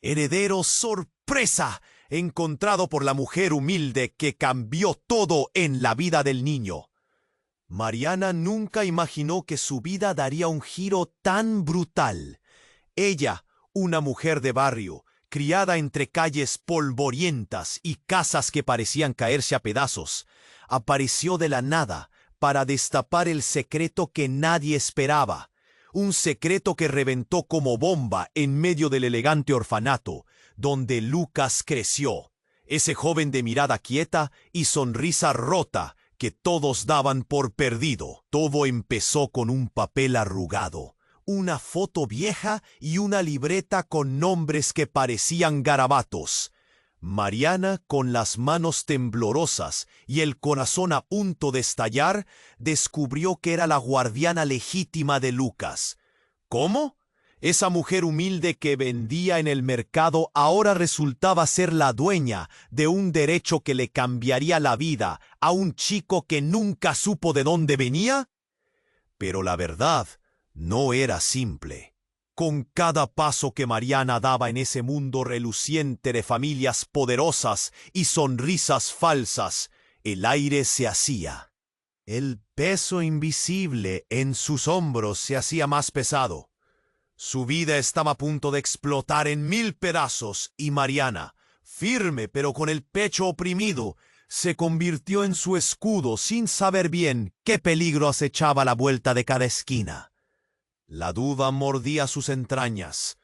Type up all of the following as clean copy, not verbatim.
Heredero sorpresa, encontrado por la mujer humilde que cambió todo en la vida del niño. Mariana nunca imaginó que su vida daría un giro tan brutal. Ella, una mujer de barrio, criada entre calles polvorientas y casas que parecían caerse a pedazos, apareció de la nada para destapar el secreto que nadie esperaba. Un secreto que reventó como bomba en medio del elegante orfanato, donde Lucas creció. Ese joven de mirada quieta y sonrisa rota que todos daban por perdido. Todo empezó con un papel arrugado, una foto vieja y una libreta con nombres que parecían garabatos. Mariana, con las manos temblorosas y el corazón a punto de estallar, descubrió que era la guardiana legítima de Lucas. ¿Cómo? Esa mujer humilde que vendía en el mercado ahora resultaba ser la dueña de un derecho que le cambiaría la vida a un chico que nunca supo de dónde venía. Pero la verdad no era simple. Con cada paso que Mariana daba en ese mundo reluciente de familias poderosas y sonrisas falsas, el aire se hacía. El peso invisible en sus hombros se hacía más pesado. Su vida estaba a punto de explotar en 1000 pedazos y Mariana, firme pero con el pecho oprimido, se convirtió en su escudo sin saber bien qué peligro acechaba a la vuelta de cada esquina. La duda mordía sus entrañas.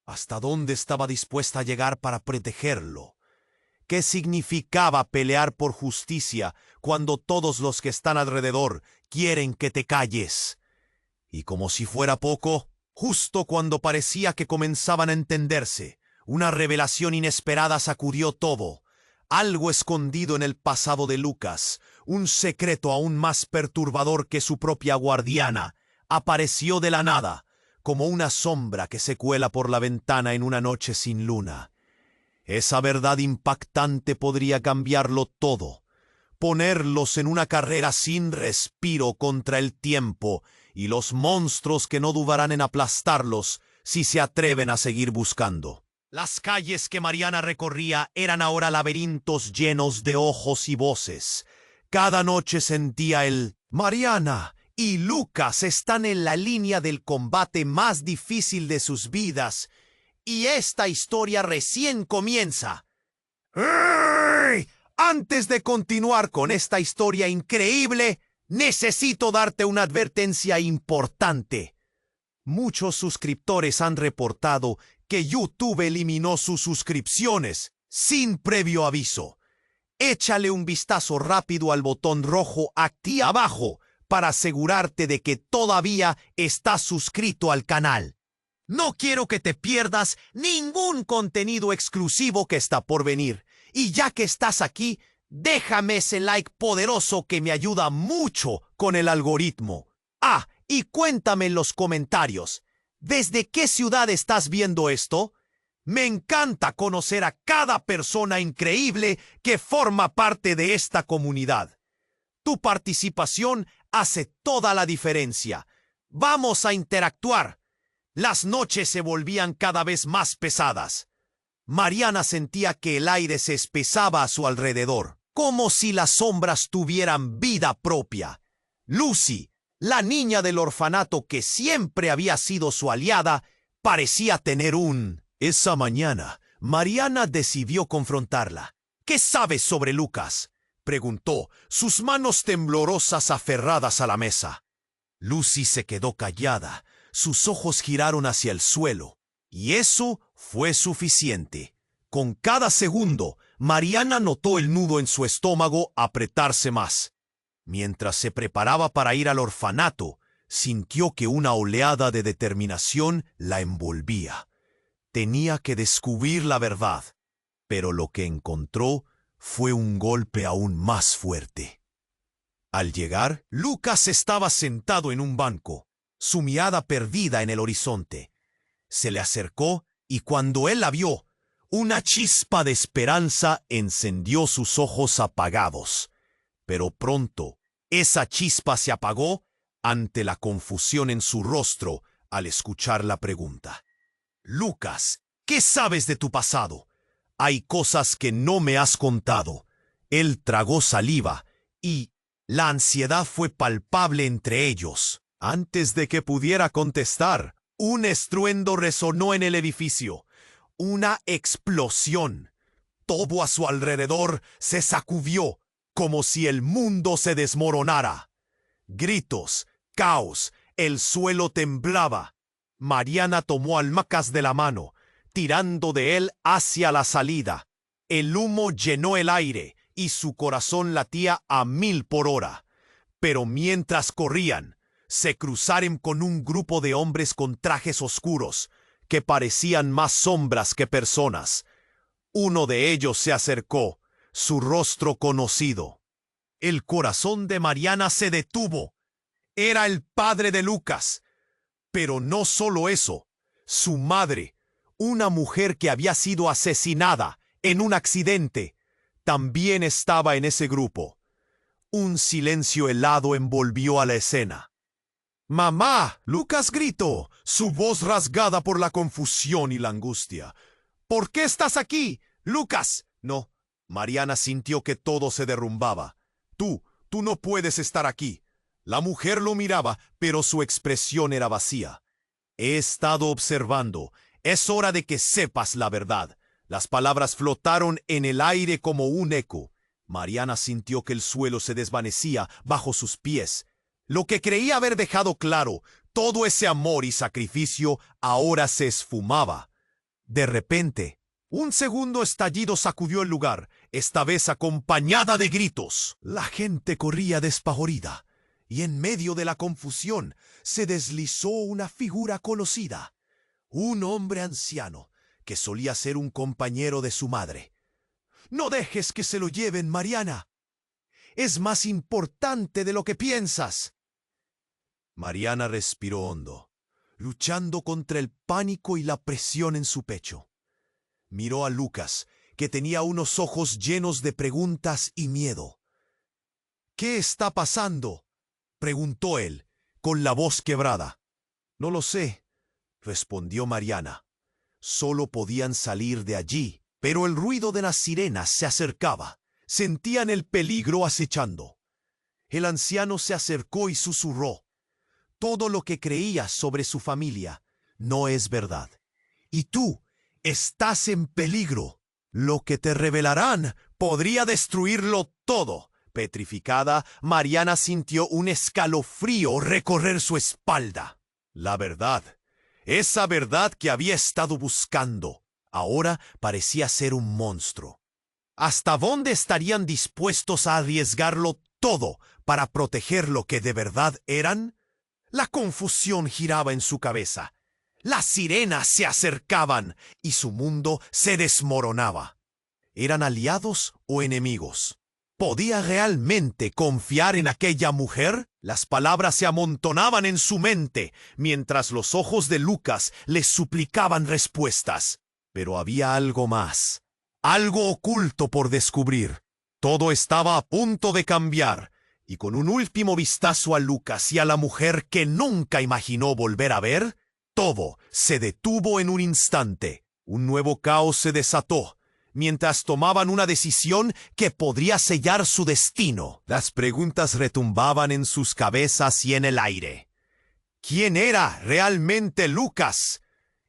¿Hasta dónde estaba dispuesta a llegar para protegerlo? ¿Qué significaba pelear por justicia cuando todos los que están alrededor quieren que te calles? Y como si fuera poco, justo cuando parecía que comenzaban a entenderse, una revelación inesperada sacudió todo. Algo escondido en el pasado de Lucas, un secreto aún más perturbador que su propia guardiana, apareció de la nada, como una sombra que se cuela por la ventana en una noche sin luna. Esa verdad impactante podría cambiarlo todo, ponerlos en una carrera sin respiro contra el tiempo y los monstruos que no dudarán en aplastarlos si se atreven a seguir buscando. Las calles que Mariana recorría eran ahora laberintos llenos de ojos y voces. Cada noche sentía el «Mariana y Lucas están en la línea del combate más difícil de sus vidas, y esta historia recién comienza». ¡Ay! Antes de continuar con esta historia increíble, necesito darte una advertencia importante. Muchos suscriptores han reportado que YouTube eliminó sus suscripciones sin previo aviso. Échale un vistazo rápido al botón rojo aquí abajo para asegurarte de que todavía estás suscrito al canal. No quiero que te pierdas ningún contenido exclusivo que está por venir. Y ya que estás aquí, déjame ese like poderoso que me ayuda mucho con el algoritmo. Ah, y cuéntame en los comentarios, ¿desde qué ciudad estás viendo esto? Me encanta conocer a cada persona increíble que forma parte de esta comunidad. Tu participación hace toda la diferencia. Vamos a interactuar. Las noches se volvían cada vez más pesadas. Mariana sentía que el aire se espesaba a su alrededor, como si las sombras tuvieran vida propia. Lucy, la niña del orfanato que siempre había sido su aliada, parecía tener un... Esa mañana, Mariana decidió confrontarla. ¿Qué sabes sobre Lucas?, preguntó, sus manos temblorosas aferradas a la mesa. Lucy se quedó callada, sus ojos giraron hacia el suelo, y eso fue suficiente. Con cada segundo, Mariana notó el nudo en su estómago apretarse más. Mientras se preparaba para ir al orfanato, sintió que una oleada de determinación la envolvía. Tenía que descubrir la verdad, pero lo que encontró fue un golpe aún más fuerte. Al llegar, Lucas estaba sentado en un banco, su mirada perdida en el horizonte. Se le acercó y cuando él la vio, una chispa de esperanza encendió sus ojos apagados. Pero pronto, esa chispa se apagó ante la confusión en su rostro al escuchar la pregunta. «Lucas, ¿Qué sabes de tu pasado? Hay cosas que no me has contado. Él tragó saliva y la ansiedad fue palpable entre ellos. Antes de que pudiera contestar, un estruendo resonó en el edificio. Una explosión. Todo a su alrededor se sacudió, como si el mundo se desmoronara. Gritos, caos, el suelo temblaba. Mariana tomó al Macas de la mano, tirando de él hacia la salida. El humo llenó el aire y su corazón latía a 1000 por hora. Pero mientras corrían, se cruzaron con un grupo de hombres con trajes oscuros, que parecían más sombras que personas. Uno de ellos se acercó, su rostro conocido. El corazón de Mariana se detuvo. Era el padre de Lucas. Pero no solo eso, su madre, una mujer que había sido asesinada en un accidente, también estaba en ese grupo. Un silencio helado envolvió a la escena. ¡Mamá! Lucas gritó, su voz rasgada por la confusión y la angustia. ¿Por qué estás aquí, Lucas? No. Mariana sintió que todo se derrumbaba. Tú no puedes estar aquí. La mujer lo miraba, pero su expresión era vacía. He estado observando. Es hora de que sepas la verdad. Las palabras flotaron en el aire como un eco. Mariana sintió que el suelo se desvanecía bajo sus pies. Lo que creía haber dejado claro, todo ese amor y sacrificio, ahora se esfumaba. De repente, un segundo estallido sacudió el lugar, esta vez acompañada de gritos. La gente corría despavorida, y en medio de la confusión se deslizó una figura conocida. Un hombre anciano, que solía ser un compañero de su madre. «No dejes que se lo lleven, Mariana. Es más importante de lo que piensas». Mariana respiró hondo, luchando contra el pánico y la presión en su pecho. Miró a Lucas, que tenía unos ojos llenos de preguntas y miedo. «¿Qué está pasando?», preguntó él, con la voz quebrada. «No lo sé», respondió Mariana. Solo podían salir de allí, pero el ruido de las sirenas se acercaba. Sentían el peligro acechando. El anciano se acercó y susurró: «Todo lo que creías sobre su familia no es verdad. Y tú estás en peligro. Lo que te revelarán podría destruirlo todo». Petrificada, Mariana sintió un escalofrío recorrer su espalda. La verdad, esa verdad que había estado buscando, ahora parecía ser un monstruo. ¿Hasta dónde estarían dispuestos a arriesgarlo todo para proteger lo que de verdad eran? La confusión giraba en su cabeza. Las sirenas se acercaban y su mundo se desmoronaba. ¿Eran aliados o enemigos? ¿Podía realmente confiar en aquella mujer? Las palabras se amontonaban en su mente, mientras los ojos de Lucas le suplicaban respuestas. Pero había algo más, algo oculto por descubrir. Todo estaba a punto de cambiar, y con un último vistazo a Lucas y a la mujer que nunca imaginó volver a ver, todo se detuvo en un instante. Un nuevo caos se desató, mientras tomaban una decisión que podría sellar su destino. Las preguntas retumbaban en sus cabezas y en el aire. ¿Quién era realmente Lucas?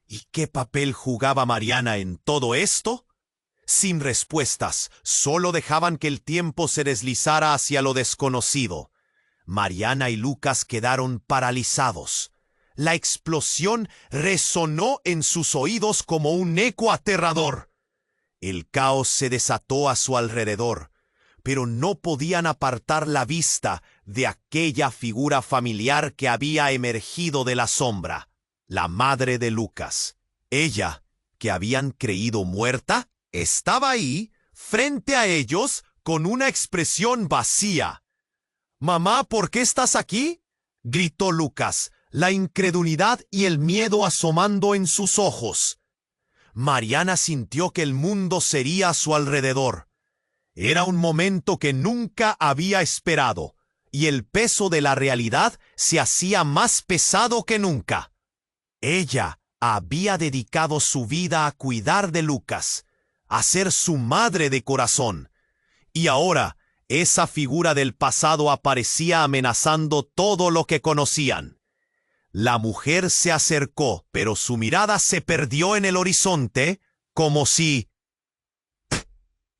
¿Y qué papel jugaba Mariana en todo esto? Sin respuestas, solo dejaban que el tiempo se deslizara hacia lo desconocido. Mariana y Lucas quedaron paralizados. La explosión resonó en sus oídos como un eco aterrador. El caos se desató a su alrededor, pero no podían apartar la vista de aquella figura familiar que había emergido de la sombra, la madre de Lucas. Ella, que habían creído muerta, estaba ahí, frente a ellos, con una expresión vacía. «Mamá, ¿por qué estás aquí?», gritó Lucas, la incredulidad y el miedo asomando en sus ojos. Mariana sintió que el mundo sería a su alrededor. Era un momento que nunca había esperado, y el peso de la realidad se hacía más pesado que nunca. Ella había dedicado su vida a cuidar de Lucas, a ser su madre de corazón. Y ahora, esa figura del pasado aparecía amenazando todo lo que conocían. La mujer se acercó, pero su mirada se perdió en el horizonte, como si...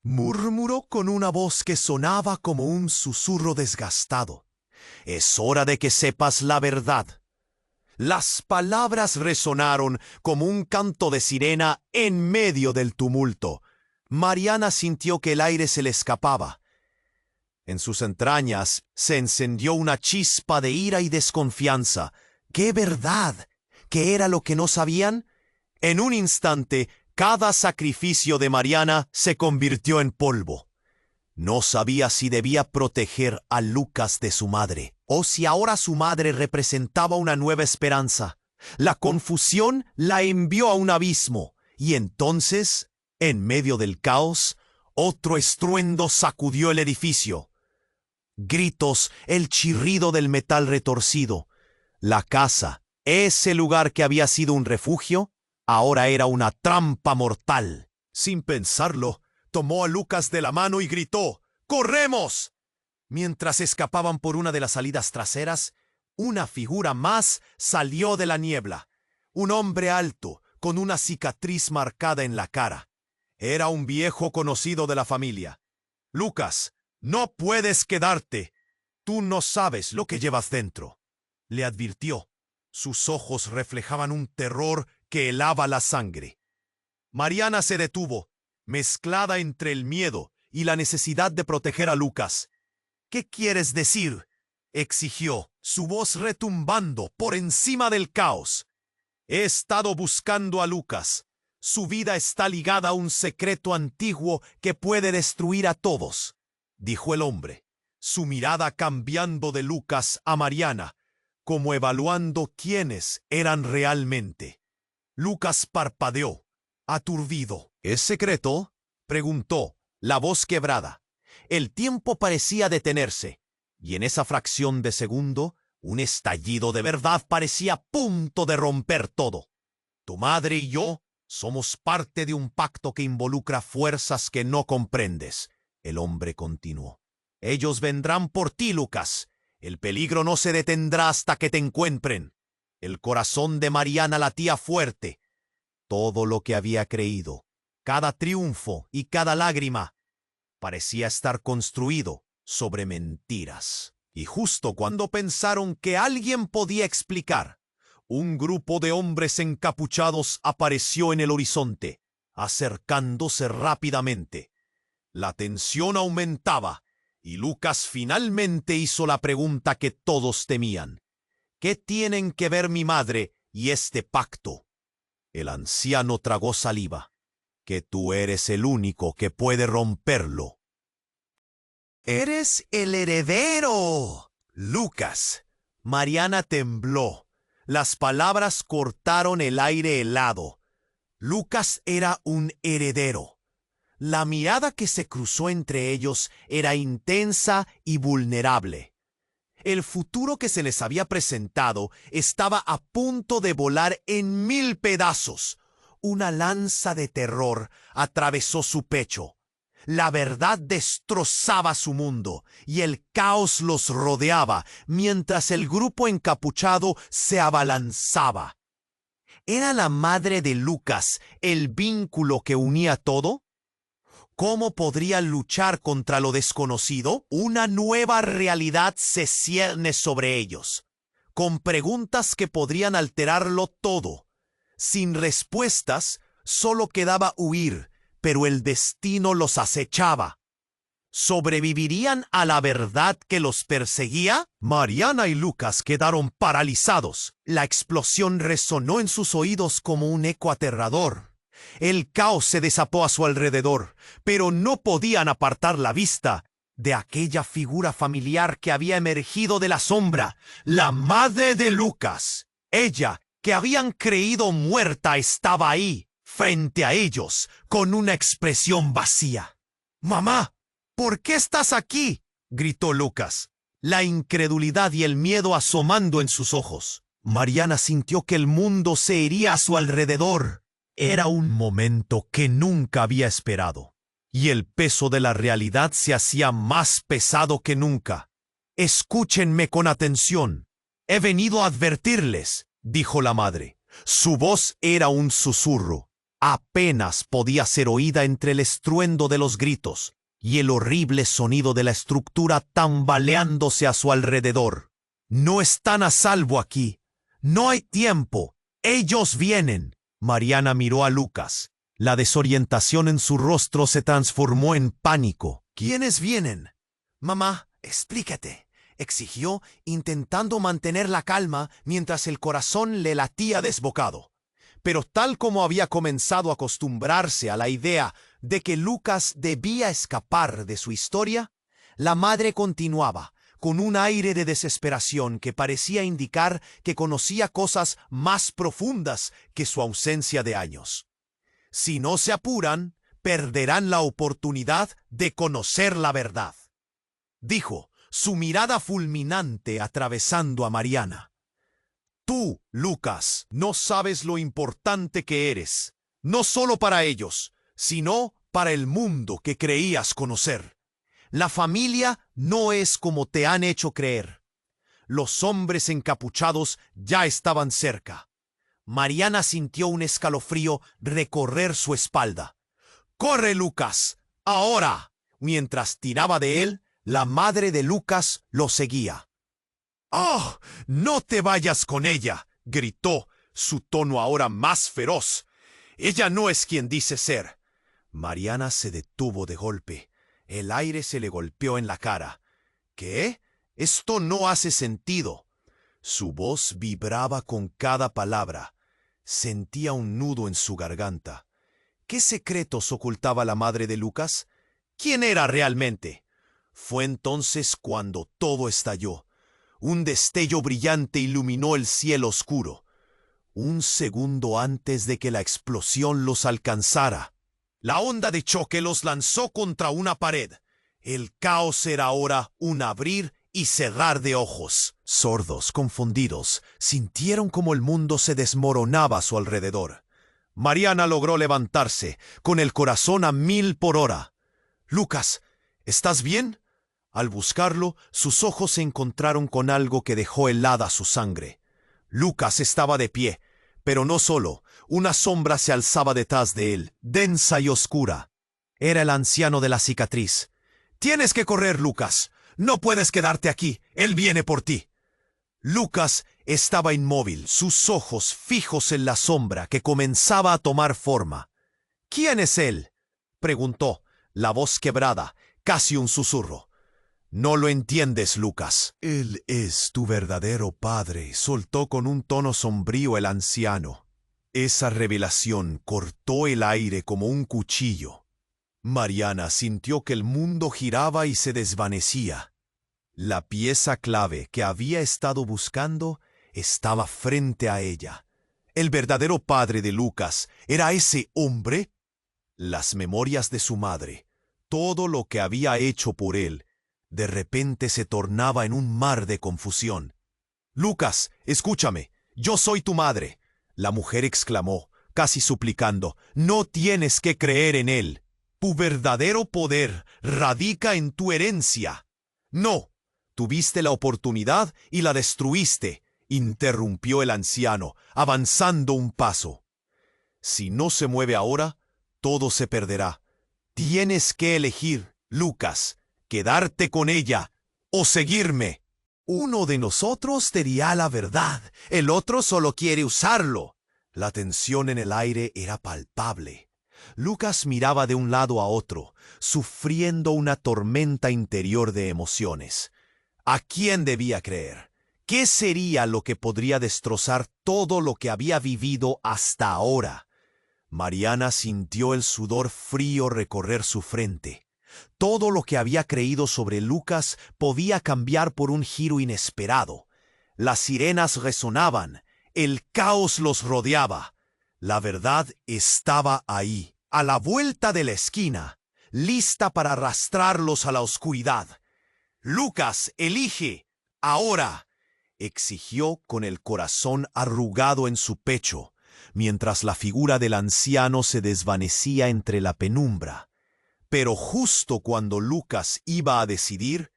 Murmuró con una voz que sonaba como un susurro desgastado. Es hora de que sepas la verdad. Las palabras resonaron como un canto de sirena en medio del tumulto. Mariana sintió que el aire se le escapaba. En sus entrañas se encendió una chispa de ira y desconfianza. ¡Qué verdad! ¿Qué era lo que no sabían? En un instante, cada sacrificio de Mariana se convirtió en polvo. No sabía si debía proteger a Lucas de su madre, o si ahora su madre representaba una nueva esperanza. La confusión la envió a un abismo, y entonces, en medio del caos, otro estruendo sacudió el edificio. Gritos, el chirrido del metal retorcido. La casa, ese lugar que había sido un refugio, ahora era una trampa mortal. Sin pensarlo, tomó a Lucas de la mano y gritó: ¡Corremos! Mientras escapaban por una de las salidas traseras, una figura más salió de la niebla. Un hombre alto, con una cicatriz marcada en la cara. Era un viejo conocido de la familia. «Lucas, no puedes quedarte. Tú no sabes lo que llevas dentro», le advirtió. Sus ojos reflejaban un terror que helaba la sangre. Mariana se detuvo, mezclada entre el miedo y la necesidad de proteger a Lucas. «¿Qué quieres decir?», exigió, su voz retumbando por encima del caos. «He estado buscando a Lucas. Su vida está ligada a un secreto antiguo que puede destruir a todos», dijo el hombre, su mirada cambiando de Lucas a Mariana, como evaluando quiénes eran realmente. Lucas parpadeó, aturdido. «¿Es secreto?», preguntó, la voz quebrada. El tiempo parecía detenerse, y en esa fracción de segundo, un estallido de verdad parecía a punto de romper todo. «Tu madre y yo somos parte de un pacto que involucra fuerzas que no comprendes», el hombre continuó. «Ellos vendrán por ti, Lucas. El peligro no se detendrá hasta que te encuentren». El corazón de Mariana latía fuerte. Todo lo que había creído, cada triunfo y cada lágrima, parecía estar construido sobre mentiras. Y justo cuando pensaron que alguien podía explicar, un grupo de hombres encapuchados apareció en el horizonte, acercándose rápidamente. La tensión aumentaba, y Lucas finalmente hizo la pregunta que todos temían. «¿Qué tienen que ver mi madre y este pacto?». El anciano tragó saliva. «Que tú eres el único que puede romperlo». «¡Eres el heredero!». «Lucas». Mariana tembló. Las palabras cortaron el aire helado. Lucas era un heredero. La mirada que se cruzó entre ellos era intensa y vulnerable. El futuro que se les había presentado estaba a punto de volar en 1000 pedazos. Una lanza de terror atravesó su pecho. La verdad destrozaba su mundo y el caos los rodeaba mientras el grupo encapuchado se abalanzaba. ¿Era la madre de Lucas el vínculo que unía todo? ¿Cómo podrían luchar contra lo desconocido? Una nueva realidad se cierne sobre ellos, con preguntas que podrían alterarlo todo. Sin respuestas, solo quedaba huir, pero el destino los acechaba. ¿Sobrevivirían a la verdad que los perseguía? Mariana y Lucas quedaron paralizados. La explosión resonó en sus oídos como un eco aterrador. El caos se desató a su alrededor, pero no podían apartar la vista de aquella figura familiar que había emergido de la sombra, la madre de Lucas. Ella, que habían creído muerta, estaba ahí, frente a ellos, con una expresión vacía. «¡Mamá! ¿Por qué estás aquí?», gritó Lucas, la incredulidad y el miedo asomando en sus ojos. Mariana sintió que el mundo se iría a su alrededor. Era un momento que nunca había esperado, y el peso de la realidad se hacía más pesado que nunca. «Escúchenme con atención. He venido a advertirles», dijo la madre. Su voz era un susurro. Apenas podía ser oída entre el estruendo de los gritos y el horrible sonido de la estructura tambaleándose a su alrededor. «No están a salvo aquí. No hay tiempo. Ellos vienen». Mariana miró a Lucas. La desorientación en su rostro se transformó en pánico. «¿Quiénes vienen?» «Mamá, explícate», exigió, intentando mantener la calma mientras el corazón le latía desbocado. Pero tal como había comenzado a acostumbrarse a la idea de que Lucas debía escapar de su historia, la madre continuaba, con un aire de desesperación que parecía indicar que conocía cosas más profundas que su ausencia de años. «Si no se apuran, perderán la oportunidad de conocer la verdad», dijo, su mirada fulminante atravesando a Mariana. «Tú, Lucas, no sabes lo importante que eres, no solo para ellos, sino para el mundo que creías conocer. La familia no es como te han hecho creer. Los hombres encapuchados ya estaban cerca». Mariana sintió un escalofrío recorrer su espalda. «¡Corre, Lucas! ¡Ahora!». Mientras tiraba de él, la madre de Lucas lo seguía. «¡Oh! ¡No te vayas con ella!», gritó, su tono ahora más feroz. «Ella no es quien dice ser». Mariana se detuvo de golpe. El aire se le golpeó en la cara. «¿Qué? Esto no hace sentido». Su voz vibraba con cada palabra. Sentía un nudo en su garganta. ¿Qué secretos ocultaba la madre de Lucas? ¿Quién era realmente? Fue entonces cuando todo estalló. Un destello brillante iluminó el cielo oscuro. Un segundo antes de que la explosión los alcanzara, la onda de choque los lanzó contra una pared. El caos era ahora un abrir y cerrar de ojos. Sordos, confundidos, sintieron como el mundo se desmoronaba a su alrededor. Mariana logró levantarse, con el corazón a 1000 por hora. «Lucas, ¿estás bien?». Al buscarlo, sus ojos se encontraron con algo que dejó helada su sangre. Lucas estaba de pie, pero no solo. Una sombra se alzaba detrás de él, densa y oscura. Era el anciano de la cicatriz. «Tienes que correr, Lucas. No puedes quedarte aquí. Él viene por ti». Lucas estaba inmóvil, sus ojos fijos en la sombra que comenzaba a tomar forma. «¿Quién es él?», preguntó, la voz quebrada, casi un susurro. «No lo entiendes, Lucas». «Él es tu verdadero padre», soltó con un tono sombrío el anciano. Esa revelación cortó el aire como un cuchillo. Mariana sintió que el mundo giraba y se desvanecía. La pieza clave que había estado buscando estaba frente a ella. ¿El verdadero padre de Lucas era ese hombre? Las memorias de su madre, todo lo que había hecho por él, de repente se tornaba en un mar de confusión. «Lucas, escúchame, yo soy tu madre», la mujer exclamó, casi suplicando. «No tienes que creer en él. Tu verdadero poder radica en tu herencia». «No, tuviste la oportunidad y la destruiste», interrumpió el anciano, avanzando un paso. «Si no se mueve ahora, todo se perderá. Tienes que elegir, Lucas, quedarte con ella o seguirme. Uno de nosotros diría la verdad, el otro solo quiere usarlo». La tensión en el aire era palpable. Lucas miraba de un lado a otro, sufriendo una tormenta interior de emociones. ¿A quién debía creer? ¿Qué sería lo que podría destrozar todo lo que había vivido hasta ahora? Mariana sintió el sudor frío recorrer su frente. Todo lo que había creído sobre Lucas podía cambiar por un giro inesperado. Las sirenas resonaban, el caos los rodeaba. La verdad estaba ahí, a la vuelta de la esquina, lista para arrastrarlos a la oscuridad. «Lucas, elige, ahora. exigió con el corazón arrugado en su pecho, mientras la figura del anciano se desvanecía entre la penumbra. Pero justo cuando Lucas iba a decidir,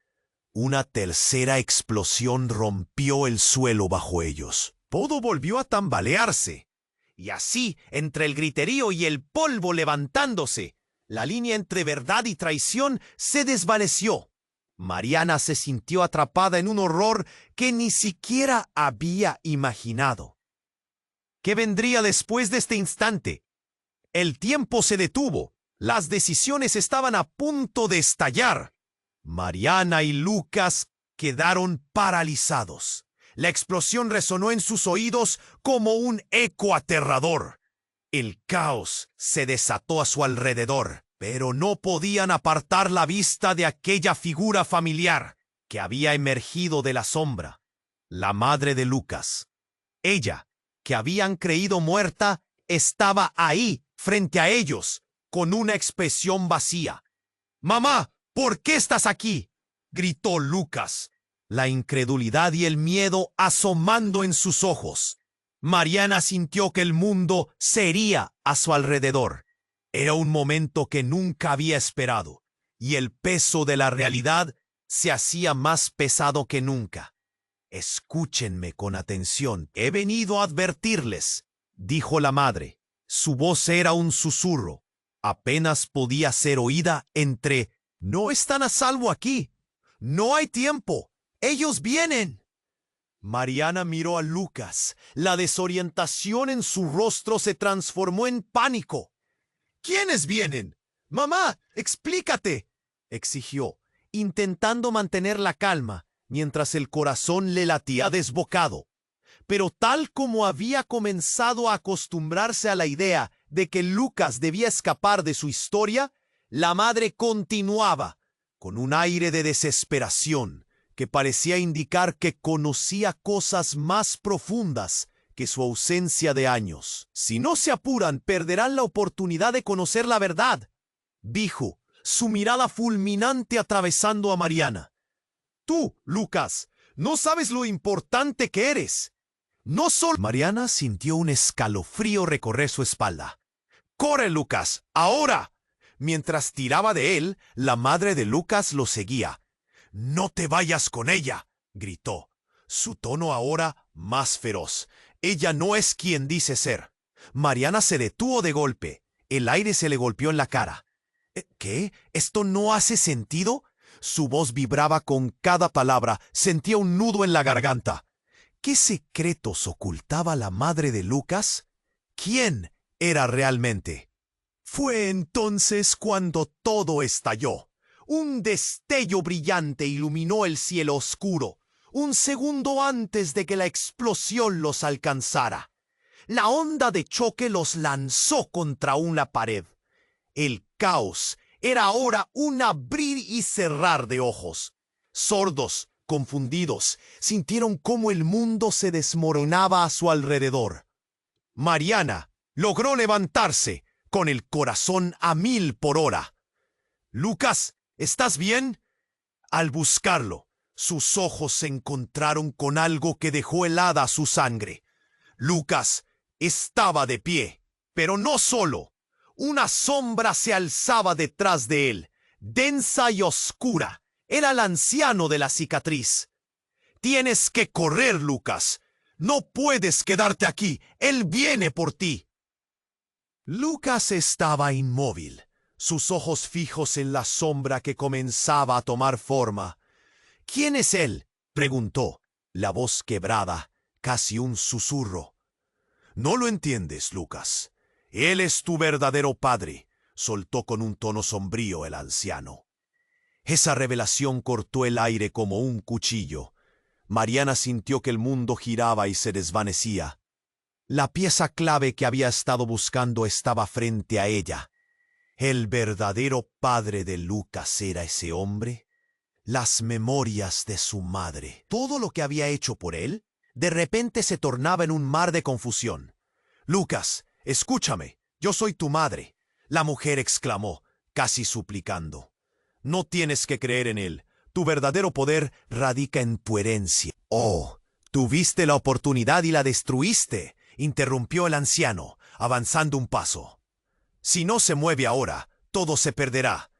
una tercera explosión rompió el suelo bajo ellos. Todo volvió a tambalearse. Y así, entre el griterío y el polvo levantándose, la línea entre verdad y traición se desvaneció. Mariana se sintió atrapada en un horror que ni siquiera había imaginado. ¿Qué vendría después de este instante? El tiempo se detuvo. Las decisiones estaban a punto de estallar. Mariana y Lucas quedaron paralizados. La explosión resonó en sus oídos como un eco aterrador. El caos se desató a su alrededor, pero no podían apartar la vista de aquella figura familiar que había emergido de la sombra, la madre de Lucas. Ella, que habían creído muerta, estaba ahí, frente a ellos, con una expresión vacía. «¡Mamá! ¿Por qué estás aquí?», gritó Lucas, la incredulidad y el miedo asomando en sus ojos. Mariana sintió que el mundo se hería a su alrededor. Era un momento que nunca había esperado, y el peso de la realidad se hacía más pesado que nunca. «Escúchenme con atención. He venido a advertirles», dijo la madre. Su voz era un susurro. Apenas podía ser oída entre «No están a salvo aquí. No hay tiempo. Ellos vienen». Mariana miró a Lucas. La desorientación en su rostro se transformó en pánico. «¿Quiénes vienen? Mamá, explícate», exigió, intentando mantener la calma, mientras el corazón le latía desbocado. Pero tal como había comenzado a acostumbrarse a la idea de que Lucas debía escapar de su historia, la madre continuaba, con un aire de desesperación que parecía indicar que conocía cosas más profundas que su ausencia de años. «Si no se apuran, perderán la oportunidad de conocer la verdad», dijo, su mirada fulminante atravesando a Mariana. «Tú, Lucas, no sabes lo importante que eres. No solo...» Mariana sintió un escalofrío recorrer su espalda. «¡Corre, Lucas! ¡Ahora!». Mientras tiraba de él, la madre de Lucas lo seguía. «¡No te vayas con ella!», gritó, su tono ahora más feroz. «Ella no es quien dice ser». Mariana se detuvo de golpe. El aire se le golpeó en la cara. «¿Qué? ¿Esto no hace sentido?». Su voz vibraba con cada palabra. Sentía un nudo en la garganta. ¿Qué secretos ocultaba la madre de Lucas? ¿Quién era realmente? Fue entonces cuando todo estalló. Un destello brillante iluminó el cielo oscuro, un segundo antes de que la explosión los alcanzara. La onda de choque los lanzó contra una pared. El caos era ahora un abrir y cerrar de ojos. Sordos, confundidos, sintieron cómo el mundo se desmoronaba a su alrededor. Mariana logró levantarse, con el corazón a 1000 por hora. «Lucas, ¿estás bien?». Al buscarlo, sus ojos se encontraron con algo que dejó helada su sangre. Lucas estaba de pie, pero no solo. Una sombra se alzaba detrás de él, densa y oscura. Era el anciano de la cicatriz. «Tienes que correr, Lucas. No puedes quedarte aquí. Él viene por ti». Lucas estaba inmóvil, sus ojos fijos en la sombra que comenzaba a tomar forma. «¿Quién es él?», preguntó, la voz quebrada, casi un susurro. «No lo entiendes, Lucas. Él es tu verdadero padre», soltó con un tono sombrío el anciano. Esa revelación cortó el aire como un cuchillo. Mariana sintió que el mundo giraba y se desvanecía. La pieza clave que había estado buscando estaba frente a ella. ¿El verdadero padre de Lucas era ese hombre? Las memorias de su madre, todo lo que había hecho por él, de repente se tornaba en un mar de confusión. «Lucas, escúchame, yo soy tu madre», la mujer exclamó, casi suplicando. «No tienes que creer en él. Tu verdadero poder radica en tu herencia. Oh, Tuviste la oportunidad y la destruiste, interrumpió el anciano, avanzando un paso. Si no se mueve ahora, todo se perderá.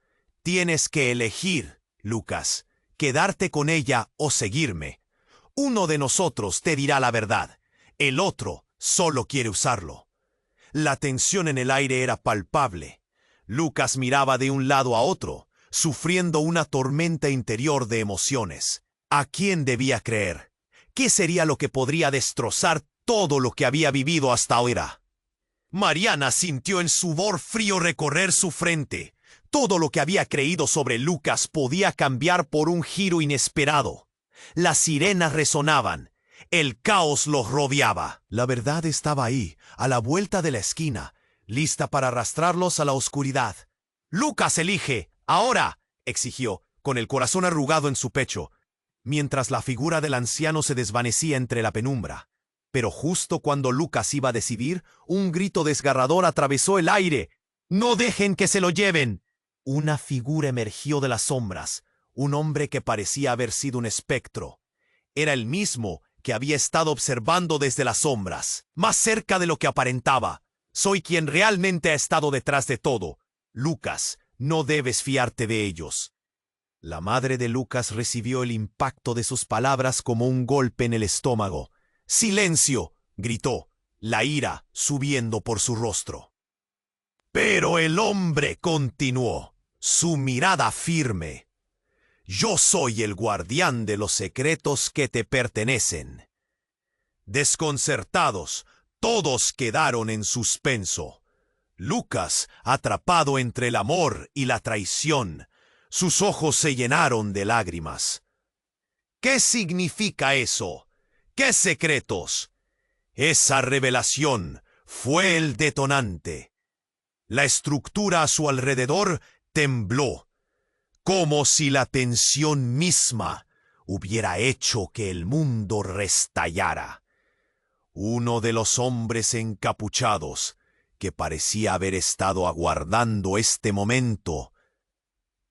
Tienes que elegir, Lucas, quedarte con ella o seguirme. Uno de nosotros te dirá la verdad, el otro solo quiere usarlo. La tensión en el aire era palpable. Lucas miraba de un lado a otro, sufriendo una tormenta interior de emociones. ¿A quién debía creer? ¿Qué sería lo que podría destrozar todo lo que había vivido hasta ahora? Mariana sintió el sudor frío recorrer su frente. Todo lo que había creído sobre Lucas podía cambiar por un giro inesperado. Las sirenas resonaban. El caos los rodeaba. La verdad estaba ahí, a la vuelta de la esquina, lista para arrastrarlos a la oscuridad. «Lucas elige, ahora», exigió, con el corazón arrugado en su pecho, mientras la figura del anciano se desvanecía entre la penumbra. Pero justo cuando Lucas iba a decidir, un grito desgarrador atravesó el aire. «¡No dejen que se lo lleven!». Una figura emergió de las sombras, un hombre que parecía haber sido un espectro. Era el mismo que había estado observando desde las sombras, más cerca de lo que aparentaba. «Soy quien realmente ha estado detrás de todo. Lucas, no debes fiarte de ellos». La madre de Lucas recibió el impacto de sus palabras como un golpe en el estómago. «¡Silencio!», gritó, la ira subiendo por su rostro. Pero el hombre continuó, su mirada firme. «Yo soy el guardián de los secretos que te pertenecen». Desconcertados, todos quedaron en suspenso. Lucas, atrapado entre el amor y la traición, sus ojos se llenaron de lágrimas. «¿Qué significa eso? ¿Qué secretos?». Esa revelación fue el detonante. La estructura a su alrededor tembló, como si la tensión misma hubiera hecho que el mundo restallara. Uno de los hombres encapuchados, que parecía haber estado aguardando este momento,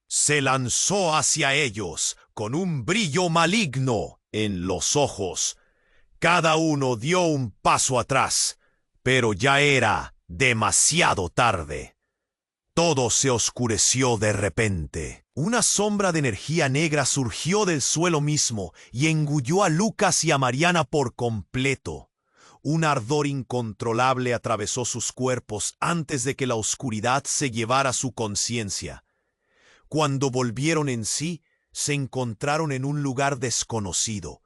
se lanzó hacia ellos con un brillo maligno en los ojos. Cada uno dio un paso atrás, pero ya era demasiado tarde. Todo se oscureció de repente. Una sombra de energía negra surgió del suelo mismo y engulló a Lucas y a Mariana por completo. Un ardor incontrolable atravesó sus cuerpos antes de que la oscuridad se llevara su conciencia. Cuando volvieron en sí, se encontraron en un lugar desconocido.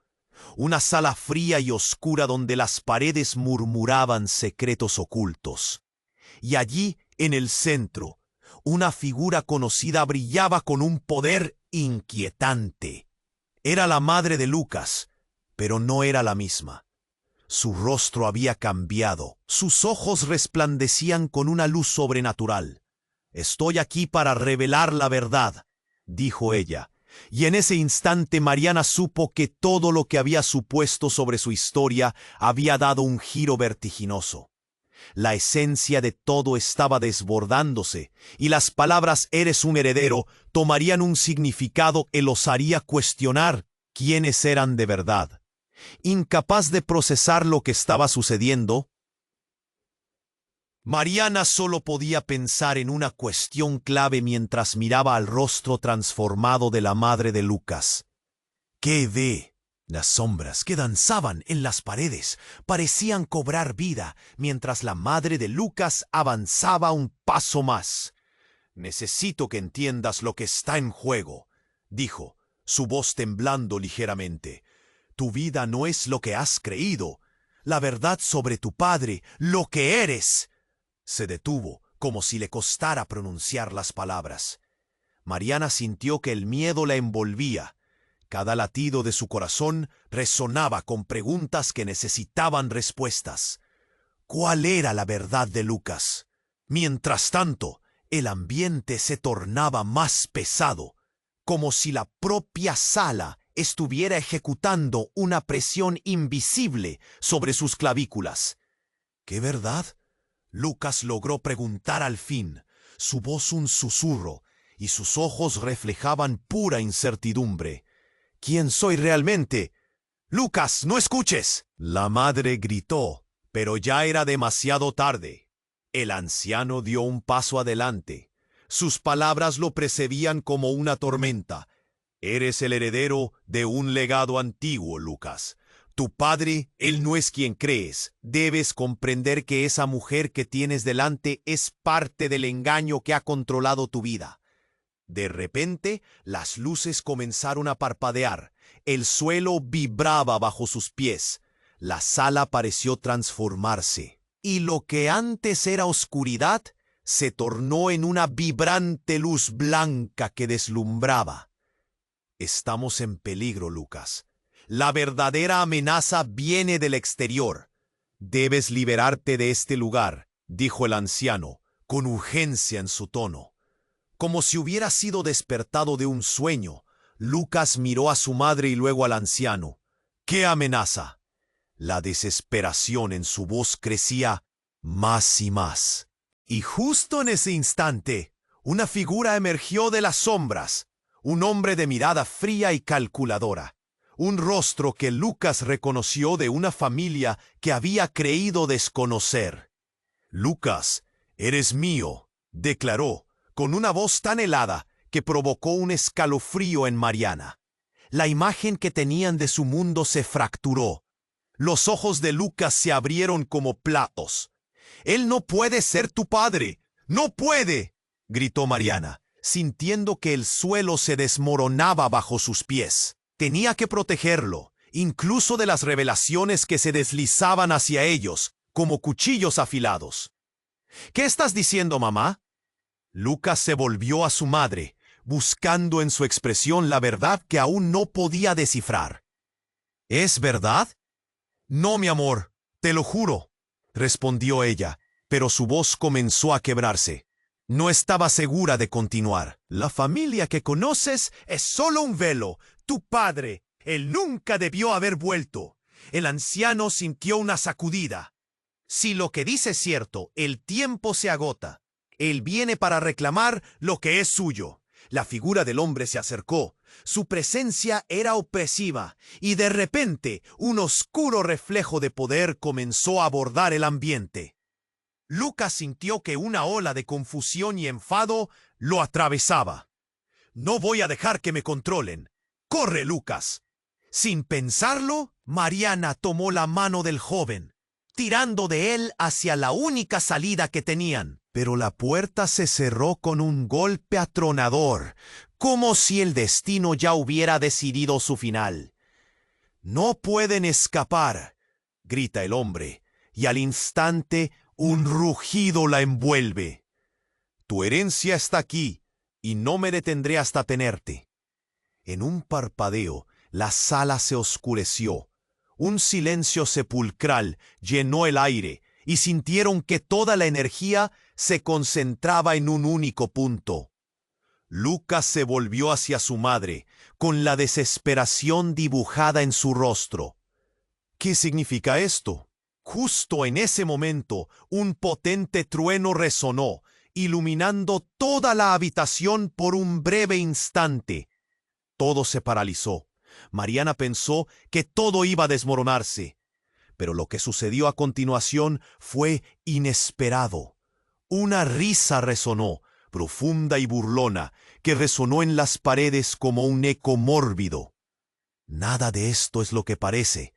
Una sala fría y oscura donde las paredes murmuraban secretos ocultos. Y allí, en el centro, una figura conocida brillaba con un poder inquietante. Era la madre de Lucas, pero no era la misma. Su rostro había cambiado, sus ojos resplandecían con una luz sobrenatural. «Estoy aquí para revelar la verdad», dijo ella, y en ese instante Mariana supo que todo lo que había supuesto sobre su historia había dado un giro vertiginoso. La esencia de todo estaba desbordándose, y las palabras «eres un heredero» tomarían un significado que los haría cuestionar quiénes eran de verdad. Incapaz de procesar lo que estaba sucediendo, Mariana solo podía pensar en una cuestión clave mientras miraba al rostro transformado de la madre de Lucas. ¿Qué ve? Las sombras que danzaban en las paredes parecían cobrar vida mientras la madre de Lucas avanzaba un paso más. «Necesito que entiendas lo que está en juego», dijo, su voz temblando ligeramente. «Tu vida no es lo que has creído. La verdad sobre tu padre, lo que eres». Se detuvo, como si le costara pronunciar las palabras. Mariana sintió que el miedo la envolvía. Cada latido de su corazón resonaba con preguntas que necesitaban respuestas. ¿Cuál era la verdad de Lucas? Mientras tanto, el ambiente se tornaba más pesado, como si la propia sala estuviera ejecutando una presión invisible sobre sus clavículas. ¿Qué verdad?, Lucas logró preguntar al fin, su voz un susurro, y sus ojos reflejaban pura incertidumbre. «¿Quién soy realmente?». Lucas, no escuches. La madre gritó, pero ya era demasiado tarde. El anciano dio un paso adelante. Sus palabras lo precedían como una tormenta. Eres el heredero de un legado antiguo, Lucas. Tu padre, él no es quien crees. Debes comprender que esa mujer que tienes delante es parte del engaño que ha controlado tu vida. De repente, las luces comenzaron a parpadear. El suelo vibraba bajo sus pies. La sala pareció transformarse. Y lo que antes era oscuridad se tornó en una vibrante luz blanca que deslumbraba. Estamos en peligro, Lucas. La verdadera amenaza viene del exterior. Debes liberarte de este lugar, dijo el anciano, con urgencia en su tono. Como si hubiera sido despertado de un sueño, Lucas miró a su madre y luego al anciano. ¿Qué amenaza? La desesperación en su voz crecía más y más. Y justo en ese instante, una figura emergió de las sombras, un hombre de mirada fría y calculadora, un rostro que Lucas reconoció de una familia que había creído desconocer. «Lucas, eres mío», declaró, con una voz tan helada que provocó un escalofrío en Mariana. La imagen que tenían de su mundo se fracturó. Los ojos de Lucas se abrieron como platos. «Él no puede ser tu padre. ¡No puede!», gritó Mariana, sintiendo que el suelo se desmoronaba bajo sus pies. Tenía que protegerlo, incluso de las revelaciones que se deslizaban hacia ellos, como cuchillos afilados. «¿Qué estás diciendo, mamá?». Lucas se volvió a su madre, buscando en su expresión la verdad que aún no podía descifrar. «¿Es verdad?». «No, mi amor, te lo juro», respondió ella, pero su voz comenzó a quebrarse. No estaba segura de continuar. «La familia que conoces es solo un velo. Tu padre, él nunca debió haber vuelto». El anciano sintió una sacudida. «Si lo que dice es cierto, el tiempo se agota. Él viene para reclamar lo que es suyo». La figura del hombre se acercó. Su presencia era opresiva, y de repente un oscuro reflejo de poder comenzó a abordar el ambiente. Lucas sintió que una ola de confusión y enfado lo atravesaba. «No voy a dejar que me controlen. ¡Corre, Lucas!». Sin pensarlo, Mariana tomó la mano del joven, tirando de él hacia la única salida que tenían. Pero la puerta se cerró con un golpe atronador, como si el destino ya hubiera decidido su final. «No pueden escapar», grita el hombre, y al instante un rugido la envuelve. «Tu herencia está aquí, y no me detendré hasta tenerte». En un parpadeo, la sala se oscureció. Un silencio sepulcral llenó el aire, y sintieron que toda la energía se concentraba en un único punto. Lucas se volvió hacia su madre, con la desesperación dibujada en su rostro. «¿Qué significa esto?». Justo en ese momento, un potente trueno resonó, iluminando toda la habitación por un breve instante. Todo se paralizó. Mariana pensó que todo iba a desmoronarse. Pero lo que sucedió a continuación fue inesperado. Una risa resonó, profunda y burlona, que resonó en las paredes como un eco mórbido. «Nada de esto es lo que parece,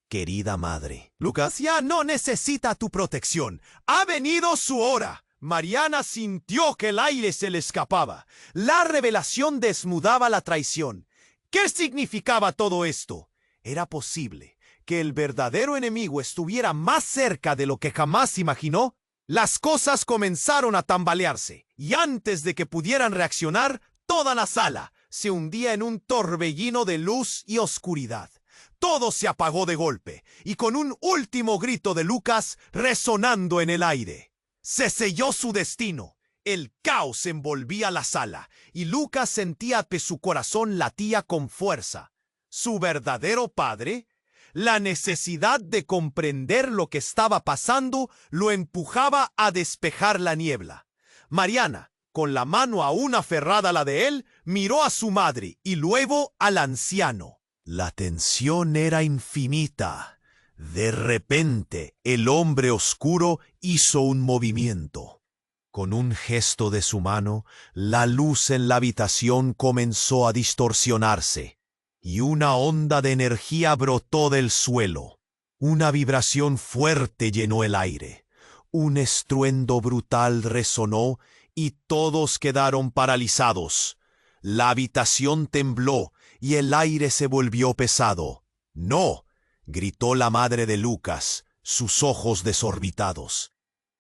querida madre. Lucas ya no necesita tu protección. Ha venido su hora». Mariana sintió que el aire se le escapaba. La revelación desnudaba la traición. ¿Qué significaba todo esto? Era posible que el verdadero enemigo estuviera más cerca de lo que jamás imaginó. Las cosas comenzaron a tambalearse, y antes de que pudieran reaccionar, toda la sala se hundía en un torbellino de luz y oscuridad. Todo se apagó de golpe, y con un último grito de Lucas resonando en el aire, se selló su destino. El caos envolvía la sala, y Lucas sentía que su corazón latía con fuerza. Su verdadero padre, la necesidad de comprender lo que estaba pasando, lo empujaba a despejar la niebla. Mariana, con la mano aún aferrada a la de él, miró a su madre y luego al anciano. La tensión era infinita. De repente, el hombre oscuro hizo un movimiento. Con un gesto de su mano, la luz en la habitación comenzó a distorsionarse, y una onda de energía brotó del suelo. Una vibración fuerte llenó el aire. Un estruendo brutal resonó y todos quedaron paralizados. La habitación tembló y el aire se volvió pesado. ¡No!, gritó la madre de Lucas, sus ojos desorbitados.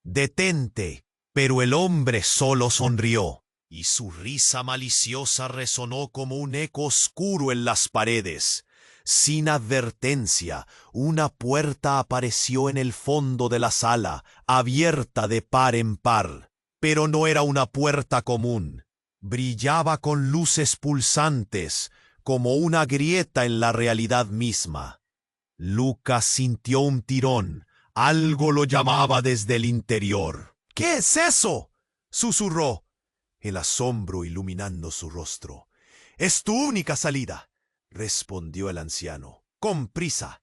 ¡Detente! Pero el hombre solo sonrió, y su risa maliciosa resonó como un eco oscuro en las paredes. Sin advertencia, una puerta apareció en el fondo de la sala, abierta de par en par. Pero no era una puerta común. Brillaba con luces pulsantes, como una grieta en la realidad misma. Lucas sintió un tirón. Algo lo llamaba desde el interior. —¿Qué es eso? —susurró, el asombro iluminando su rostro. —Es tu única salida —respondió el anciano—. Con prisa.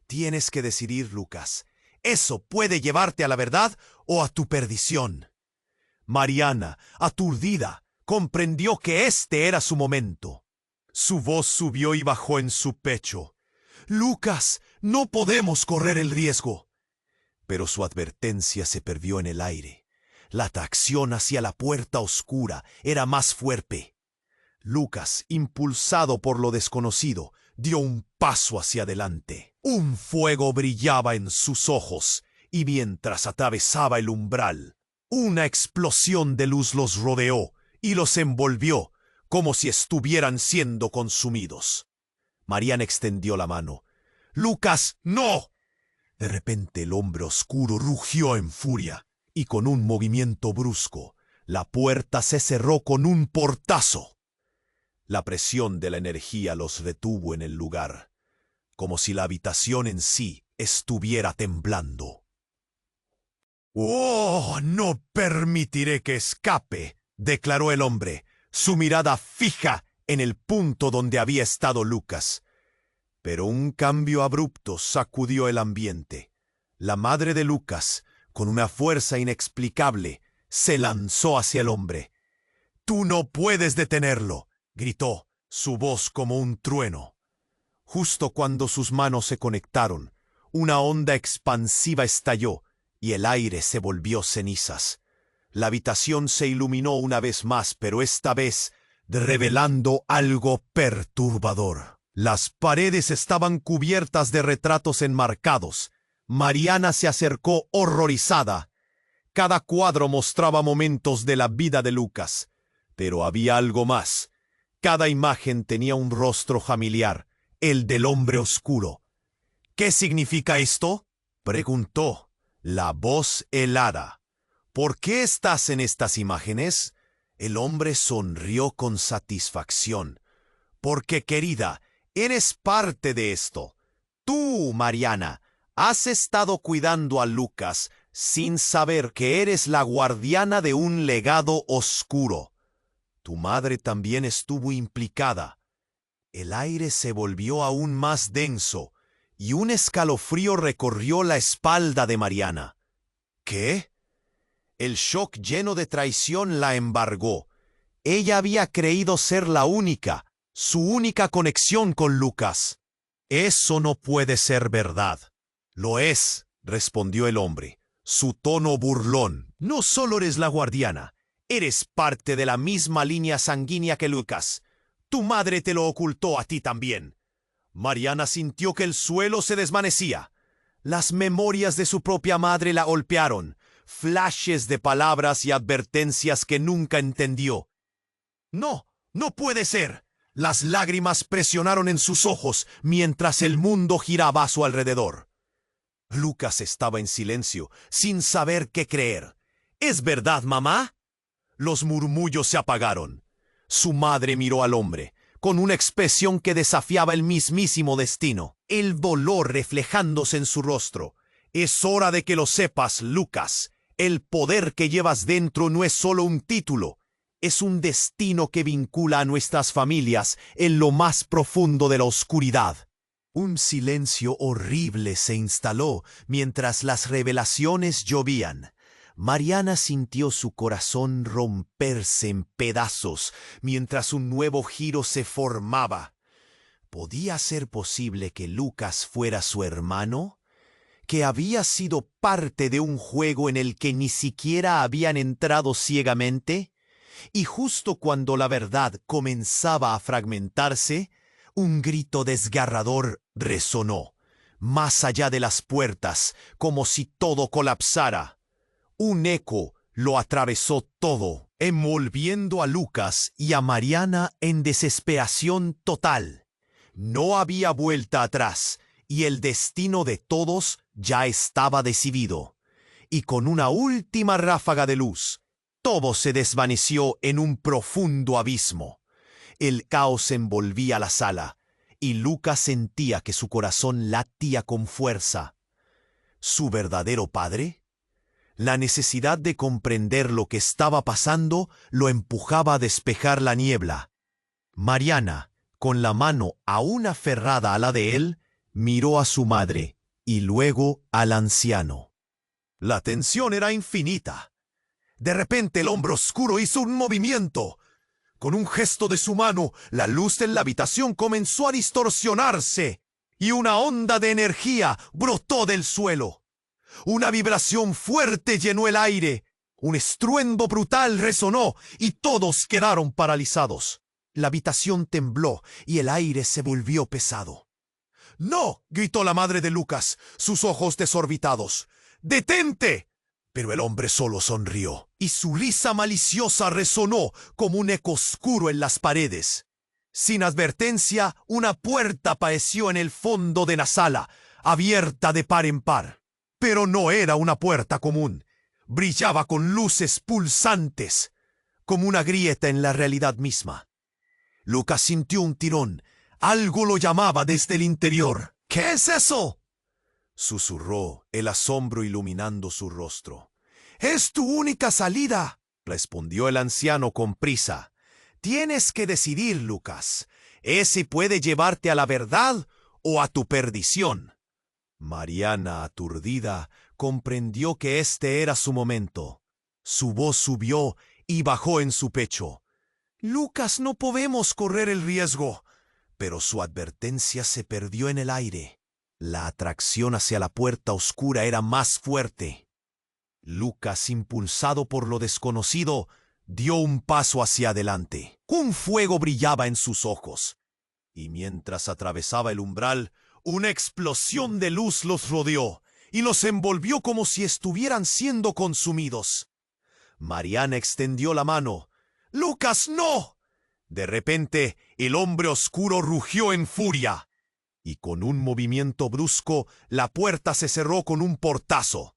Tienes que decidir, Lucas. Eso puede llevarte a la verdad o a tu perdición. Mariana, aturdida, comprendió que este era su momento. Su voz subió y bajó en su pecho. —Lucas, no podemos correr el riesgo. Pero su advertencia se perdió en el aire. La atracción hacia la puerta oscura era más fuerte. Lucas, impulsado por lo desconocido, dio un paso hacia adelante. Un fuego brillaba en sus ojos, y mientras atravesaba el umbral, una explosión de luz los rodeó y los envolvió, como si estuvieran siendo consumidos. Mariana extendió la mano. —¡Lucas, no! De repente el hombre oscuro rugió en furia, y con un movimiento brusco, la puerta se cerró con un portazo. La presión de la energía los retuvo en el lugar, como si la habitación en sí estuviera temblando. —¡Oh, no permitiré que escape! —declaró el hombre, su mirada fija en el punto donde había estado Lucas. Pero un cambio abrupto sacudió el ambiente. La madre de Lucas, con una fuerza inexplicable, se lanzó hacia el hombre. —¡Tú no puedes detenerlo! —gritó, su voz como un trueno. Justo cuando sus manos se conectaron, una onda expansiva estalló y el aire se volvió cenizas. La habitación se iluminó una vez más, pero esta vez revelando algo perturbador. Las paredes estaban cubiertas de retratos enmarcados. Mariana se acercó horrorizada. Cada cuadro mostraba momentos de la vida de Lucas. Pero había algo más. Cada imagen tenía un rostro familiar, el del hombre oscuro. —¿Qué significa esto? —preguntó, la voz helada. —¿Por qué estás en estas imágenes? El hombre sonrió con satisfacción. —Porque, querida, eres parte de esto. Tú, Mariana, has estado cuidando a Lucas sin saber que eres la guardiana de un legado oscuro. Tu madre también estuvo implicada. El aire se volvió aún más denso y un escalofrío recorrió la espalda de Mariana. ¿Qué? El shock lleno de traición la embargó. Ella había creído ser la única, su única conexión con Lucas. —Eso no puede ser verdad. —Lo es —respondió el hombre, su tono burlón—. No solo eres la guardiana, eres parte de la misma línea sanguínea que Lucas. Tu madre te lo ocultó a ti también. Mariana sintió que el suelo se desvanecía. Las memorias de su propia madre la golpearon, flashes de palabras y advertencias que nunca entendió. —No, no puede ser. Las lágrimas presionaron en sus ojos mientras el mundo giraba a su alrededor. Lucas estaba en silencio, sin saber qué creer. —¿Es verdad, mamá? Los murmullos se apagaron. Su madre miró al hombre, con una expresión que desafiaba el mismísimo destino, el dolor reflejándose en su rostro. —Es hora de que lo sepas, Lucas. El poder que llevas dentro no es solo un título, Es un destino que vincula a nuestras familias en lo más profundo de la oscuridad. Un silencio horrible se instaló mientras las revelaciones llovían. Mariana sintió su corazón romperse en pedazos mientras un nuevo giro se formaba. ¿Podía ser posible que Lucas fuera su hermano? ¿Que había sido parte de un juego en el que ni siquiera habían entrado ciegamente? Y justo cuando la verdad comenzaba a fragmentarse, un grito desgarrador resonó, más allá de las puertas, como si todo colapsara. Un eco lo atravesó todo, envolviendo a Lucas y a Mariana en desesperación total. No había vuelta atrás, y el destino de todos ya estaba decidido. Y con una última ráfaga de luz, todo se desvaneció en un profundo abismo. El caos envolvía la sala, y Lucas sentía que su corazón latía con fuerza. ¿Su verdadero padre? La necesidad de comprender lo que estaba pasando lo empujaba a despejar la niebla. Mariana, con la mano aún aferrada a la de él, miró a su madre y luego al anciano. La tensión era infinita. De repente el hombre oscuro hizo un movimiento. Con un gesto de su mano, la luz en la habitación comenzó a distorsionarse y una onda de energía brotó del suelo. Una vibración fuerte llenó el aire. Un estruendo brutal resonó y todos quedaron paralizados. La habitación tembló y el aire se volvió pesado. ¡No!, gritó la madre de Lucas, sus ojos desorbitados. ¡Detente! Pero el hombre solo sonrió, y su risa maliciosa resonó como un eco oscuro en las paredes. Sin advertencia, una puerta apareció en el fondo de la sala, abierta de par en par. Pero no era una puerta común. Brillaba con luces pulsantes, como una grieta en la realidad misma. Lucas sintió un tirón. Algo lo llamaba desde el interior. ¿Qué es eso?, susurró, el asombro iluminando su rostro. «Es tu única salida», respondió el anciano con prisa. «Tienes que decidir, Lucas. Ese puede llevarte a la verdad o a tu perdición». Mariana, aturdida, comprendió que este era su momento. Su voz subió y bajó en su pecho. «Lucas, no podemos correr el riesgo». Pero su advertencia se perdió en el aire. La atracción hacia la puerta oscura era más fuerte. Lucas, impulsado por lo desconocido, dio un paso hacia adelante. Un fuego brillaba en sus ojos. Y mientras atravesaba el umbral, una explosión de luz los rodeó y los envolvió como si estuvieran siendo consumidos. Mariana extendió la mano. «¡Lucas, no!». De repente, el hombre oscuro rugió en furia, y con un movimiento brusco, la puerta se cerró con un portazo.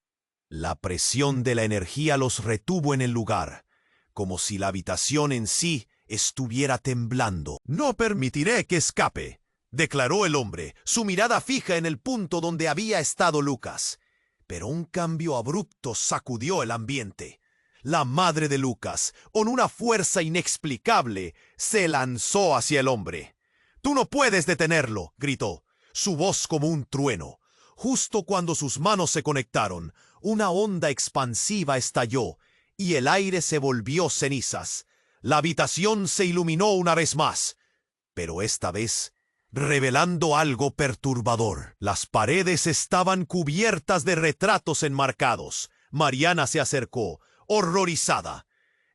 La presión de la energía los retuvo en el lugar, como si la habitación en sí estuviera temblando. «No permitiré que escape», declaró el hombre, su mirada fija en el punto donde había estado Lucas. Pero un cambio abrupto sacudió el ambiente. La madre de Lucas, con una fuerza inexplicable, se lanzó hacia el hombre. «Tú no puedes detenerlo», gritó, su voz como un trueno. Justo cuando sus manos se conectaron, una onda expansiva estalló y el aire se volvió cenizas. La habitación se iluminó una vez más, pero esta vez revelando algo perturbador. Las paredes estaban cubiertas de retratos enmarcados. Mariana se acercó, horrorizada.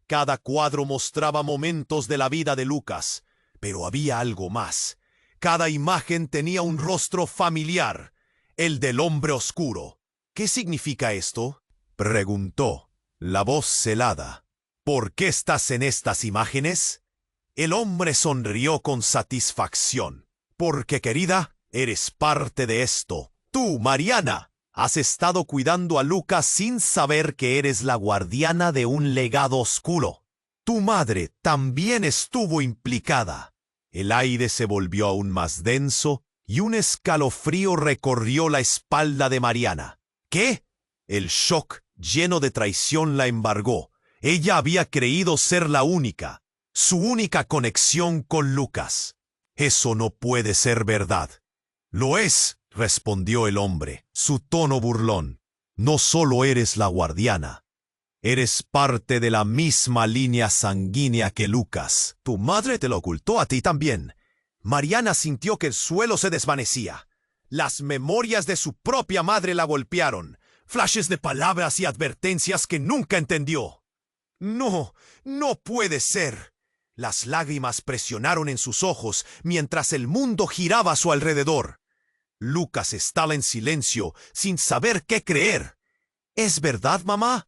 Cada cuadro mostraba momentos de la vida de Lucas, pero había algo más. Cada imagen tenía un rostro familiar, el del hombre oscuro. «¿Qué significa esto?», preguntó, la voz celada. «¿Por qué estás en estas imágenes?». El hombre sonrió con satisfacción. «Porque, querida, eres parte de esto. Tú, Mariana, has estado cuidando a Lucas sin saber que eres la guardiana de un legado oscuro. Tu madre también estuvo implicada». El aire se volvió aún más denso y un escalofrío recorrió la espalda de Mariana. «¿Qué?». El shock, lleno de traición, la embargó. Ella había creído ser la única, su única conexión con Lucas. Eso no puede ser verdad. Lo es, respondió el hombre, su tono burlón. No solo eres la guardiana, eres parte de la misma línea sanguínea que Lucas. Tu madre te lo ocultó a ti también. Mariana sintió que el suelo se desvanecía. Las memorias de su propia madre la golpearon. Flashes de palabras y advertencias que nunca entendió. No, no puede ser. Las lágrimas presionaron en sus ojos mientras el mundo giraba a su alrededor. Lucas estaba en silencio, sin saber qué creer. ¿Es verdad, mamá?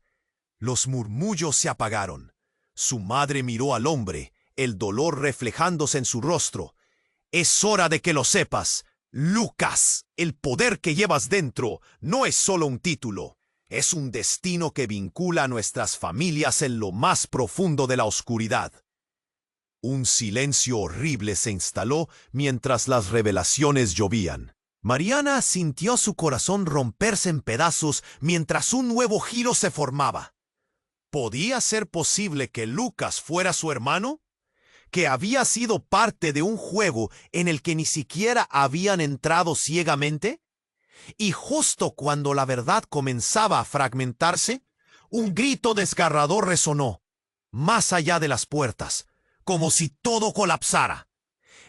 Los murmullos se apagaron. Su madre miró al hombre, el dolor reflejándose en su rostro. Es hora de que lo sepas. Lucas, el poder que llevas dentro no es solo un título. Es un destino que vincula a nuestras familias en lo más profundo de la oscuridad. Un silencio horrible se instaló mientras las revelaciones llovían. Mariana sintió su corazón romperse en pedazos mientras un nuevo giro se formaba. ¿Podía ser posible que Lucas fuera su hermano? ¿Que había sido parte de un juego en el que ni siquiera habían entrado ciegamente? Y justo cuando la verdad comenzaba a fragmentarse, un grito desgarrador resonó, más allá de las puertas, como si todo colapsara.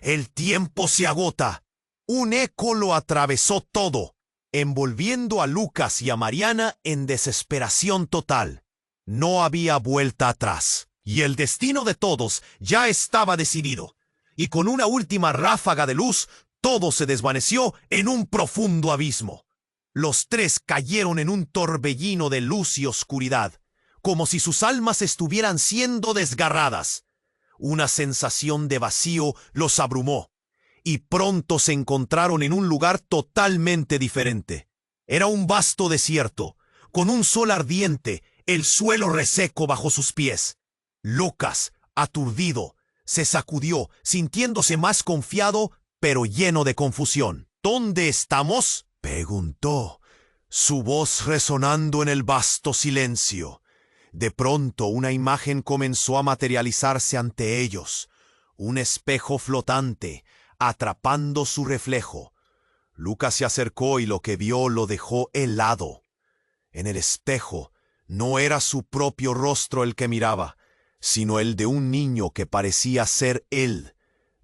El tiempo se agota. Un eco lo atravesó todo, envolviendo a Lucas y a Mariana en desesperación total. No había vuelta atrás, y el destino de todos ya estaba decidido. Y con una última ráfaga de luz, todo se desvaneció en un profundo abismo. Los tres cayeron en un torbellino de luz y oscuridad, como si sus almas estuvieran siendo desgarradas. Una sensación de vacío los abrumó, y pronto se encontraron en un lugar totalmente diferente. Era un vasto desierto, con un sol ardiente, el suelo reseco bajo sus pies. Lucas, aturdido, se sacudió, sintiéndose más confiado, pero lleno de confusión. ¿Dónde estamos?, preguntó, su voz resonando en el vasto silencio. De pronto una imagen comenzó a materializarse ante ellos, un espejo flotante, atrapando su reflejo. Lucas se acercó y lo que vio lo dejó helado. En el espejo no era su propio rostro el que miraba, sino el de un niño que parecía ser él,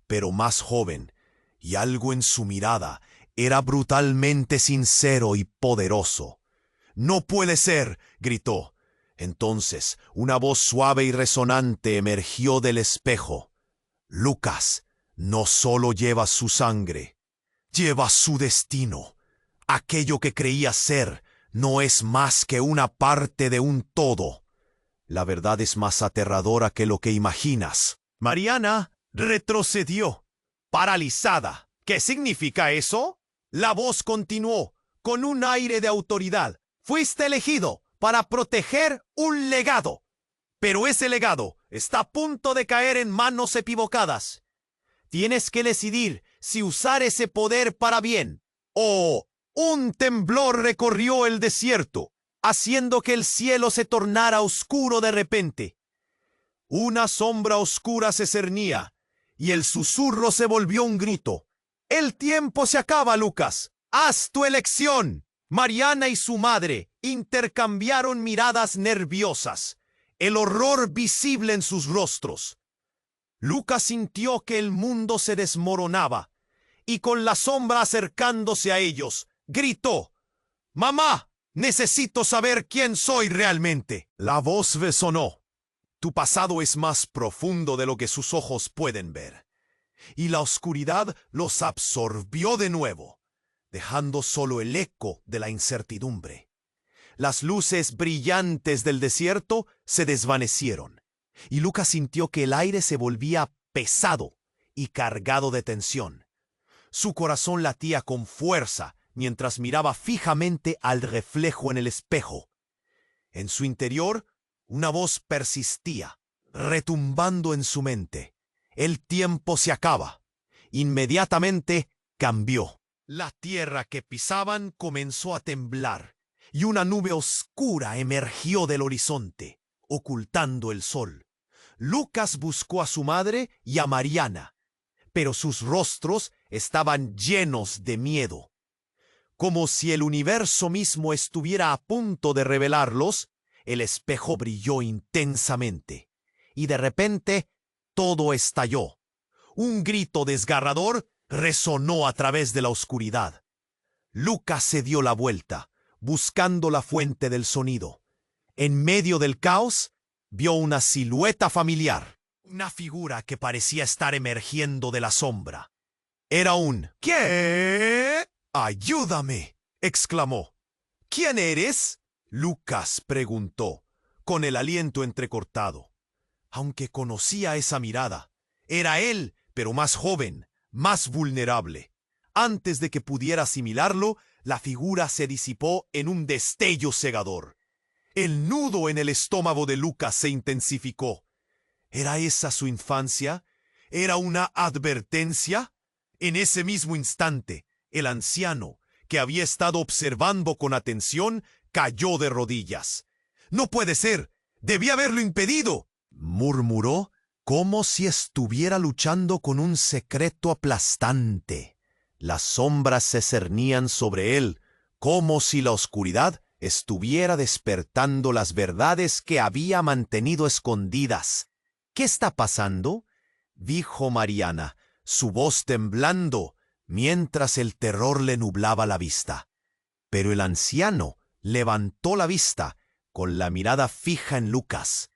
pero más joven, y algo en su mirada era brutalmente sincero y poderoso. «¡No puede ser!», gritó. Entonces una voz suave y resonante emergió del espejo. «Lucas no solo lleva su sangre, lleva su destino. Aquello que creía ser no es más que una parte de un todo. La verdad es más aterradora que lo que imaginas». Mariana retrocedió, paralizada. ¿Qué significa eso? La voz continuó, con un aire de autoridad. «Fuiste elegido para proteger un legado. Pero ese legado está a punto de caer en manos equivocadas. Tienes que decidir si usar ese poder para bien o...». Un temblor recorrió el desierto, haciendo que el cielo se tornara oscuro de repente. Una sombra oscura se cernía, y el susurro se volvió un grito. «El tiempo se acaba, Lucas. ¡Haz tu elección!». Mariana y su madre intercambiaron miradas nerviosas, el horror visible en sus rostros. Lucas sintió que el mundo se desmoronaba, y con la sombra acercándose a ellos, gritó: «¡Mamá! Necesito saber quién soy realmente». La voz resonó. «Tu pasado es más profundo de lo que sus ojos pueden ver». Y la oscuridad los absorbió de nuevo, dejando solo el eco de la incertidumbre. Las luces brillantes del desierto se desvanecieron, y Lucas sintió que el aire se volvía pesado y cargado de tensión. Su corazón latía con fuerza mientras miraba fijamente al reflejo en el espejo. En su interior, una voz persistía, retumbando en su mente. «El tiempo se acaba». Inmediatamente cambió. La tierra que pisaban comenzó a temblar, y una nube oscura emergió del horizonte. ocultando el sol. Lucas buscó a su madre y a Mariana, pero sus rostros estaban llenos de miedo. Como si el universo mismo estuviera a punto de revelarlos, el espejo brilló intensamente, y de repente todo estalló. Un grito desgarrador resonó a través de la oscuridad. Lucas se dio la vuelta, buscando la fuente del sonido. En medio del caos, vio una silueta familiar, una figura que parecía estar emergiendo de la sombra. Era un ¿qué? ¡Ayúdame!, exclamó. ¿Quién eres?, Lucas preguntó, con el aliento entrecortado. Aunque conocía esa mirada, era él, pero más joven, más vulnerable. Antes de que pudiera asimilarlo, la figura se disipó en un destello cegador. El nudo en el estómago de Lucas se intensificó. ¿Era esa su infancia? ¿Era una advertencia? En ese mismo instante, el anciano, que había estado observando con atención, cayó de rodillas. «¡No puede ser! ¡Debí haberlo impedido!», murmuró, como si estuviera luchando con un secreto aplastante. Las sombras se cernían sobre él, como si la oscuridad estuviera despertando las verdades que había mantenido escondidas. «¿Qué está pasando?», dijo Mariana, su voz temblando, mientras el terror le nublaba la vista. Pero el anciano levantó la vista, con la mirada fija en Lucas.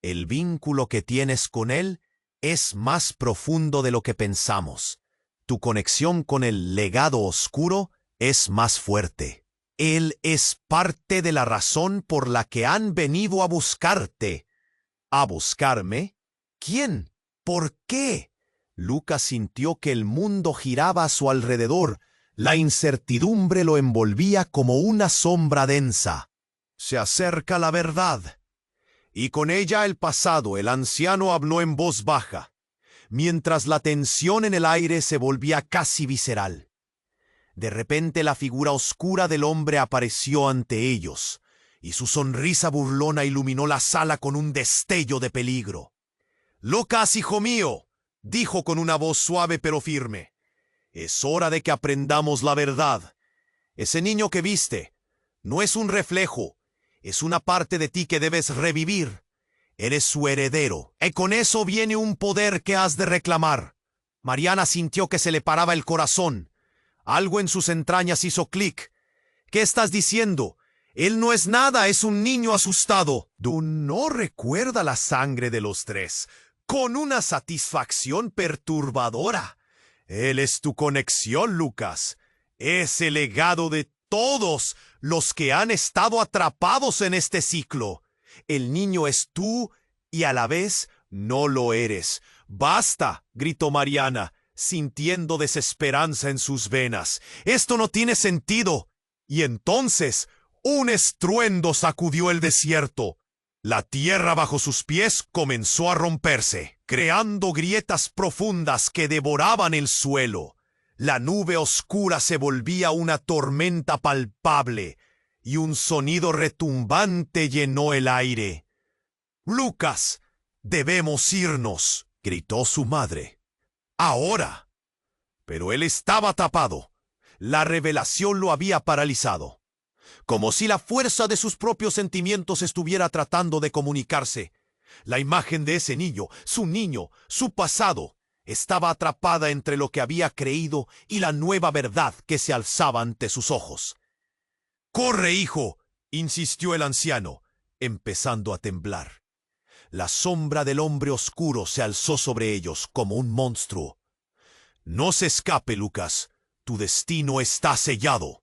«El vínculo que tienes con él es más profundo de lo que pensamos. Tu conexión con el legado oscuro es más fuerte. Él es parte de la razón por la que han venido a buscarte». «¿A buscarme? ¿Quién? ¿Por qué?». Lucas sintió que el mundo giraba a su alrededor. La incertidumbre lo envolvía como una sombra densa. «Se acerca la verdad». Y con ella el pasado. El anciano habló en voz baja, mientras la tensión en el aire se volvía casi visceral. De repente la figura oscura del hombre apareció ante ellos, y su sonrisa burlona iluminó la sala con un destello de peligro. «Lucas, hijo mío», dijo con una voz suave pero firme, «es hora de que aprendamos la verdad. Ese niño que viste no es un reflejo, es una parte de ti que debes revivir. Eres su heredero, y con eso viene un poder que has de reclamar». Mariana sintió que se le paraba el corazón. Algo en sus entrañas hizo clic. «¿Qué estás diciendo? Él no es nada, es un niño asustado». «No recuerda la sangre de los tres», con una satisfacción perturbadora. «Él es tu conexión, Lucas. Es el legado de todos los que han estado atrapados en este ciclo. El niño es tú y a la vez no lo eres». «¡Basta!», gritó Mariana, sintiendo desesperanza en sus venas. «Esto no tiene sentido». Y entonces un estruendo sacudió el desierto. La tierra bajo sus pies comenzó a romperse, creando grietas profundas que devoraban el suelo. La nube oscura se volvía una tormenta palpable, y un sonido retumbante llenó el aire. «Lucas, debemos irnos», gritó su madre. «Ahora». Pero él estaba tapado. La revelación lo había paralizado. Como si la fuerza de sus propios sentimientos estuviera tratando de comunicarse. La imagen de ese niño, su pasado, estaba atrapada entre lo que había creído y la nueva verdad que se alzaba ante sus ojos. «¡Corre, hijo!», insistió el anciano, empezando a temblar. La sombra del hombre oscuro se alzó sobre ellos como un monstruo. «No se escape, Lucas. Tu destino está sellado».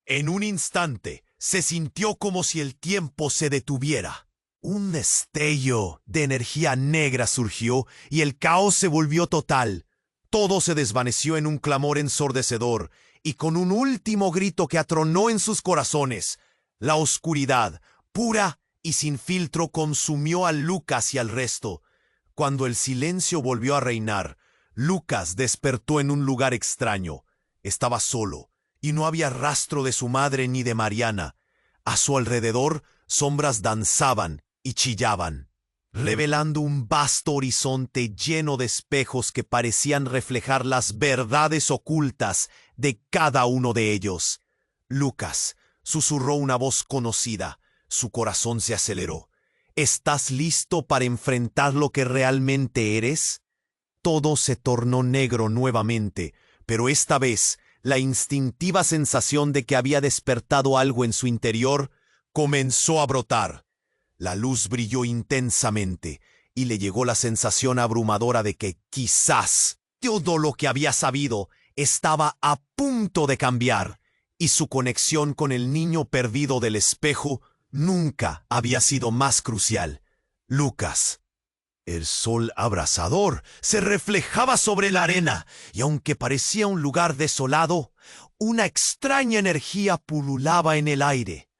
En un instante se sintió como si el tiempo se detuviera. Un destello de energía negra surgió y el caos se volvió total. Todo se desvaneció en un clamor ensordecedor y con un último grito que atronó en sus corazones. La oscuridad, pura y sin filtro, consumió a Lucas y al resto. Cuando el silencio volvió a reinar, Lucas despertó en un lugar extraño. Estaba solo, y no había rastro de su madre ni de Mariana. A su alrededor, sombras danzaban y chillaban, revelando un vasto horizonte lleno de espejos que parecían reflejar las verdades ocultas de cada uno de ellos. Lucas susurró una voz conocida. Su corazón se aceleró. ¿Estás listo para enfrentar lo que realmente eres? Todo se tornó negro nuevamente, pero esta vez la instintiva sensación de que había despertado algo en su interior comenzó a brotar. La luz brilló intensamente y le llegó la sensación abrumadora de que quizás todo lo que había sabido estaba a punto de cambiar, y su conexión con el niño perdido del espejo nunca había sido más crucial. Lucas. El sol abrasador se reflejaba sobre la arena, y aunque parecía un lugar desolado, una extraña energía pululaba en el aire.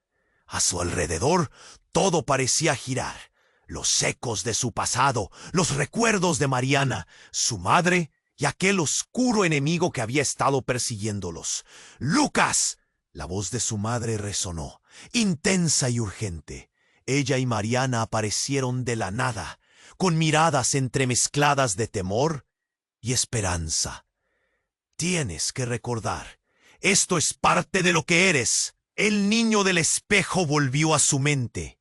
A su alrededor todo parecía girar. Los ecos de su pasado, los recuerdos de Mariana, su madre y aquel oscuro enemigo que había estado persiguiéndolos. ¡Lucas! La voz de su madre resonó, intensa y urgente. Ella y Mariana aparecieron de la nada, con miradas entremezcladas de temor y esperanza. Tienes que recordar, esto es parte de lo que eres. El niño del espejo volvió a su mente.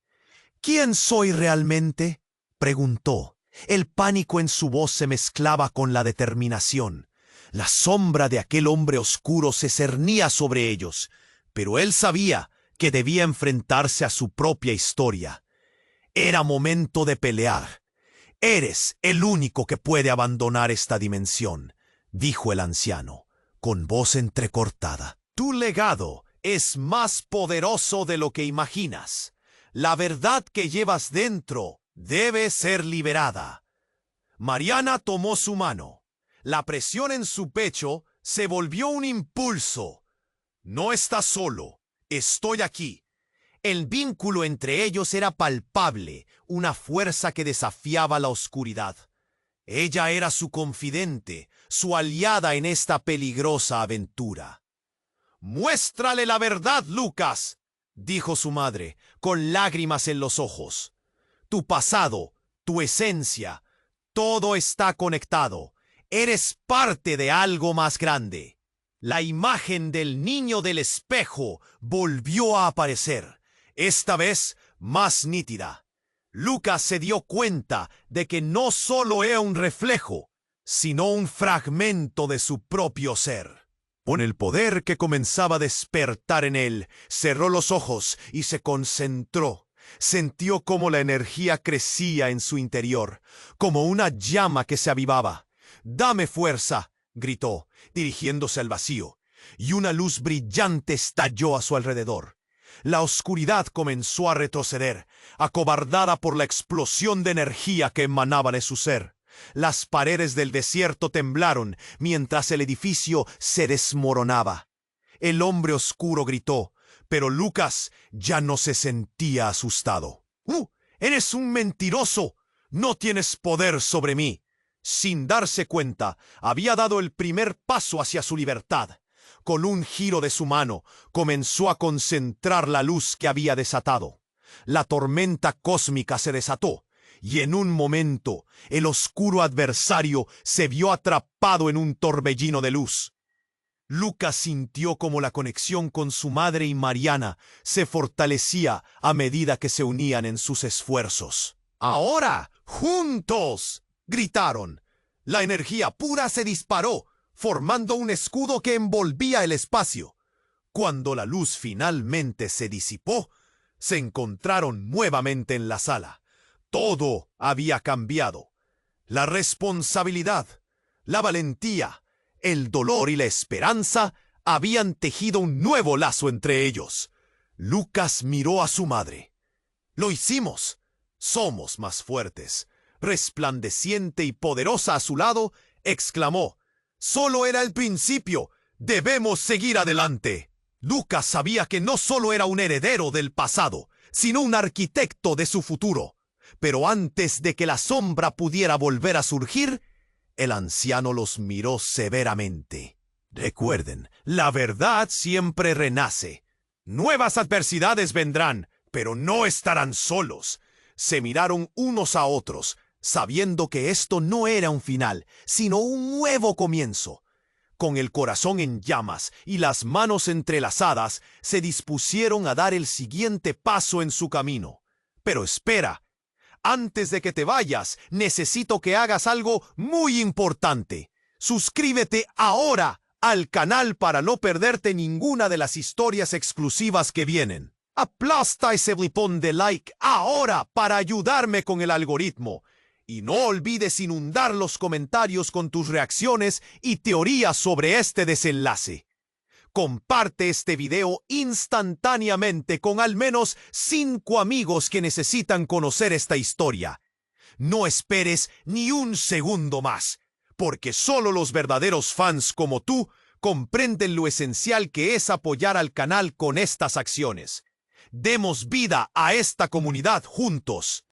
¿Quién soy realmente?, preguntó. El pánico en su voz se mezclaba con la determinación. La sombra de aquel hombre oscuro se cernía sobre ellos, pero él sabía que debía enfrentarse a su propia historia. Era momento de pelear. Eres el único que puede abandonar esta dimensión, dijo el anciano, con voz entrecortada. Tu legado es más poderoso de lo que imaginas. La verdad que llevas dentro debe ser liberada. Mariana tomó su mano. La presión en su pecho se volvió un impulso. No estás solo. Estoy aquí. El vínculo entre ellos era palpable, una fuerza que desafiaba la oscuridad. Ella era su confidente, su aliada en esta peligrosa aventura. «Muéstrale la verdad, Lucas», dijo su madre, con lágrimas en los ojos. «Tu pasado, tu esencia, todo está conectado. Eres parte de algo más grande». La imagen del niño del espejo volvió a aparecer, esta vez más nítida. Lucas se dio cuenta de que no solo era un reflejo, sino un fragmento de su propio ser. Con el poder que comenzaba a despertar en él, cerró los ojos y se concentró. Sintió cómo la energía crecía en su interior, como una llama que se avivaba. «Dame fuerza», gritó, dirigiéndose al vacío, y una luz brillante estalló a su alrededor. La oscuridad comenzó a retroceder, acobardada por la explosión de energía que emanaba de su ser. Las paredes del desierto temblaron mientras el edificio se desmoronaba. El hombre oscuro gritó, pero Lucas ya no se sentía asustado. «¡Eres un mentiroso! ¡No tienes poder sobre mí!». Sin darse cuenta, había dado el primer paso hacia su libertad. Con un giro de su mano, comenzó a concentrar la luz que había desatado. La tormenta cósmica se desató, y en un momento, el oscuro adversario se vio atrapado en un torbellino de luz. Lucas sintió como la conexión con su madre y Mariana se fortalecía a medida que se unían en sus esfuerzos. «¡Ahora, juntos!», gritaron. La energía pura se disparó, formando un escudo que envolvía el espacio. Cuando la luz finalmente se disipó, se encontraron nuevamente en la sala. Todo había cambiado. La responsabilidad, la valentía, el dolor y la esperanza habían tejido un nuevo lazo entre ellos. Lucas miró a su madre. «Lo hicimos. Somos más fuertes». Resplandeciente y poderosa a su lado, exclamó: «Solo era el principio. Debemos seguir adelante». Lucas sabía que no solo era un heredero del pasado, sino un arquitecto de su futuro. Pero antes de que la sombra pudiera volver a surgir, el anciano los miró severamente. «Recuerden, la verdad siempre renace. Nuevas adversidades vendrán, pero no estarán solos. se miraron unos a otros, sabiendo que esto no era un final, sino un nuevo comienzo. Con el corazón en llamas y las manos entrelazadas, se dispusieron a dar el siguiente paso en su camino. Pero espera, antes de que te vayas, necesito que hagas algo muy importante. Suscríbete ahora al canal para no perderte ninguna de las historias exclusivas que vienen. Aplasta ese botón de like ahora para ayudarme con el algoritmo. Y no olvides inundar los comentarios con tus reacciones y teorías sobre este desenlace. Comparte este video instantáneamente con al menos 5 amigos que necesitan conocer esta historia. No esperes ni un segundo más, porque solo los verdaderos fans como tú comprenden lo esencial que es apoyar al canal con estas acciones. Demos vida a esta comunidad juntos.